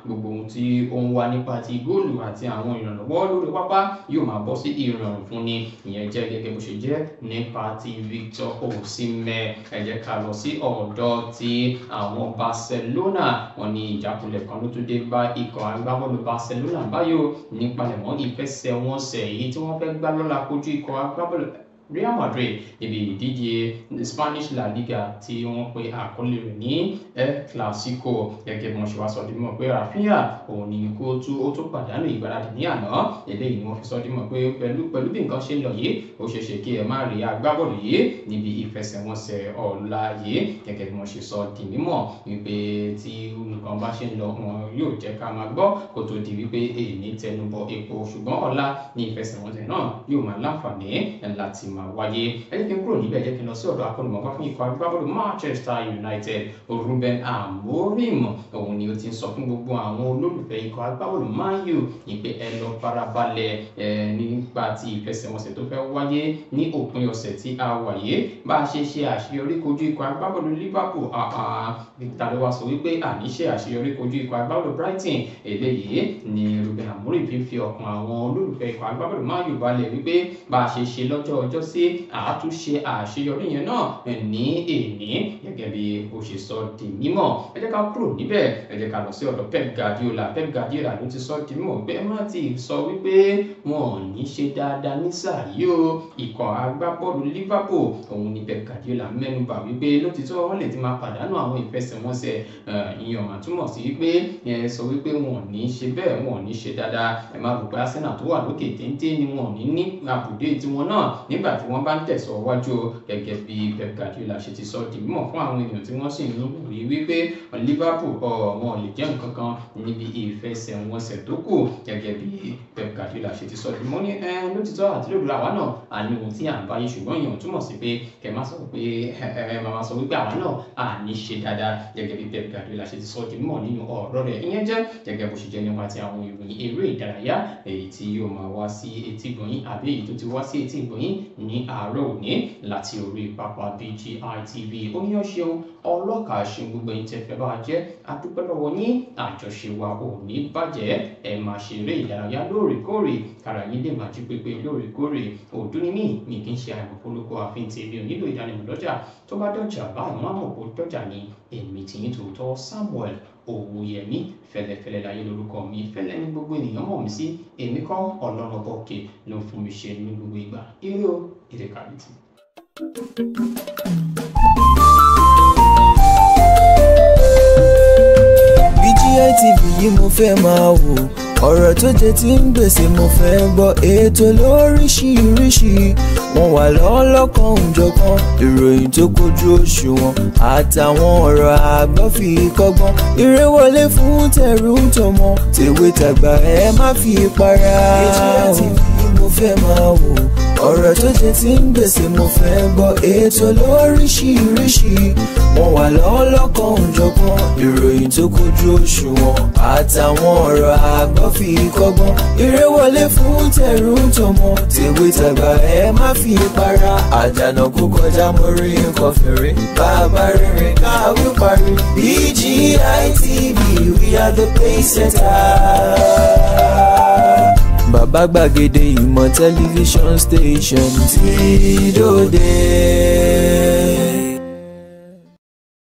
gbogbo ohun tí ó ń wá nípa ti góòlù àti àwọn ìrànlọ́wọ́ lórí pápá yóò máa bọ́ sí ìrọ̀rùn fún ni. ìyẹn jẹ́ gẹ́gẹ́ bó ṣe jẹ́ nípa ti Victor Osimhen. ẹ jẹ́ ká lọ sí ọ̀dọ̀ ti àwọn Barcelona. wọ́n ní ìjákulẹ̀ kan ló tún dé bá ikọ̀ agbábọ́ọ̀lù Barcelona báyò nípalẹ̀mọ́ ìfẹsẹ̀wọnsẹ̀ èyí tí wọ́n fẹ́ gbá lọ́la kojú ikọ̀ agbábọ́ọ̀lù Real Madrid níbi ìdíje Spanish La Liga tí wọ́n pe àkọlé rẹ̀ ní El Clasico gẹ́gẹ́ bí wọ́n ṣe wá sọ di mímọ̀ pé Rafinha òun ni ó tún pàdánù ìgbáradì ní àná. eléyìí ni wọ́n fi sọ di mímọ̀ pé pẹ̀lú bí nǹkan ṣe ń lọ yìí ó ṣeéṣe kí ẹ má rí agbábọ́ọ̀lù yìí níbi ìfẹsẹ̀wọnsẹ̀ ọ̀la yìí gẹ́gẹ́ bí wọ́n ṣe sọ di mímọ̀ wípé tí nǹkan bá ṣe ń lọ wọn yóò jẹ́ ká máa gbọ́ kó tó di wípé èyí tẹnubọ epo ṣùgbọ́n ọ̀la ní ìfẹsẹ̀wọnsẹ̀ náà yóò máa láǹfààní láti máa wáyé. ẹ jẹ́ kí n kúrò níbẹ̀ jẹ́ kí n lọ sí ọ̀dọ̀ akọ́nimọ̀ọ́gbá fún ikọ̀ agbábọ́ọ̀lù Manchester United Ruben Amorim òun ni ó ti ń sọ fún gbogbo àwọn olólùfẹ́ ikọ̀ agbábọ́ọ̀lù Man U ìpè ẹ lọ farabalẹ̀ nípa ti ìfẹsẹ̀wọnsẹ̀ tó fẹ́ wáyé ní òpin ọ̀sẹ̀ tí a wà yìí bá a ṣe ṣe àṣeyọrí kojú ikọ̀ agbábọ́ọ̀lù Liverpool tàbí wá sọ wípé àníṣe àṣeyọrí kojú ikọ̀ agbábọ́ọ̀lù Brighton. eléyìí ni Ruben Amorim fi ọkàn àwọn olólùfẹ́ ikọ̀ agbábọ́ọ̀lù Man U balẹ̀ wípé bá a ṣe ṣe lọ́jọ́ ọjọ́ sí àtúnṣe àṣeyọrí yẹn náà ní èní gẹ́gẹ́ bí ó ṣe sọ di mímọ̀. ẹ jẹ́ ká kúrò níbẹ̀ ẹ jẹ́ ká lọ sí ọ̀dọ̀ Pep Guardiola ló ti sọ di mímọ̀ pé ẹ má ti sọ wípé wọn ò ní ṣe dáadáa ní sáà yìí o. ikọ̀ agbábọ́ọ̀lù Liverpool òun ni Pep Guardiola mẹ́nubà wípé lótìtọ́ wọ́n lè ti máa pàdánù àwọn ìfẹsẹ̀wọnsẹ̀ ìyẹn mà túmọ̀ sí wípé ẹ sọ wípé wọn ò ní ṣe bẹ́ẹ̀ wọn ò ní ṣe dáadáa. ẹ má rò pé Arsenal tó wà lókè téńté ni wọn ò ní àbùdé tiwọn náà nígbà tí wọ́n bá ń tẹ̀síwájú gẹ́gẹ́ bí Pep Guardiola ṣe ti sọ di mímọ̀ fún àwọn ènìyàn tí wọ́n sì ń rí wípé Liverpool wọn ò lè jẹ́ nǹkan kan níbi ìfẹsẹ̀wọnsẹ̀ tó kù gẹ́gẹ́ bí Pep Guardiola ṣe ti sọ di mímọ̀ ní lótìtọ́ àti lódodo àwa náà àní ohun tí à ń báyé ṣùgbọ́n ìyẹn ò túmọ̀ sí pé kẹ́ má sọ pé màmá sọ wípé àwa náà àní ṣe dáadáa gẹ́gẹ́ bí Pep Guardiola ṣe ti sọ di mímọ̀ nínú ọ̀rọ̀ rẹ̀. ìyẹn jẹ́ gẹ́gẹ́ bó ṣe jẹ́ nípa ti àwọn ìròyìn eré ìdárayá èyí tí yóò máa wá sí etí ìgbọ̀nyín àbí èyí tó ti wá sí etí ìgbọ̀nyín ní àárọ̀ òní láti orí pápá BGI TV. oníyàn ṣeun ọlọ́kàá ṣe gbogbo ẹ̀yin tẹ́ fẹ́ bá jẹ́ adúpẹ́ lọ́wọ́ yín àjọṣe wa ò ní bàjẹ́ ẹ máa ṣe eré ìdárayá lóòrèkóòrè kára yín lè máa jí pépé lóòrèkóòrè. òdún ni mí kì í ṣe àìmọ̀fólókó àfin tèmi ò nílò ìdánimọ̀ lọ́jà tó bá dọ̀jà báyìí wọ́n á mọ̀ pé dọ̀jà ni èmi tìyín tòótọ́ Samuel Owóyẹmí fẹ́lẹ́fẹ́lẹ́ láyé lórúkọ mi fẹ́lẹ́ ní gbogbo ènìyàn mọ̀ mí sí èmi kọ́ Ọlọ́run ọba òkè ló ń fún mi ṣe ní gbogbo ìgbà ire o ire kàlítì. BGI TV yìí mo fẹ́ máa wò ọ̀rọ̀ tó jẹ tí ń gbèsè mo fẹ́ gbọ́ ètò lóríṣiríṣi wọ́n wà lọ́lọ́kan òjọ̀kan ìròyìn tó kojú òṣùwọ̀n àtàwọn ọ̀rọ̀ àgbọ́ fi kọ́gbọ́n eré wọlé fún tẹ̀rù tọmọ tèwe tàgbà ẹ má fi para BGI TV yìí mo fẹ́ máa wò ọ̀rọ̀ tó jẹ tí ń gbèsè mo fẹ́ gbọ́ ètò lóríṣiríṣi wọ́n wà lọ́lọ́kan òjọ̀kan ìròyìn tó kojú òṣùwọ̀n àtàwọn ọ̀rọ̀ àgbọ́ fi kọ́gbọ́n eré wọlé fún tẹ̀rù tọmọ tèwe tàgbà ẹ má fi para àjànà kó kọjá mórí nǹkan fèrè bàbá rere káwé parí BGI TV we are the pacesetters. Bàbá gbàgede ìmọ̀ tẹlifíṣọ̀n station tí dòde.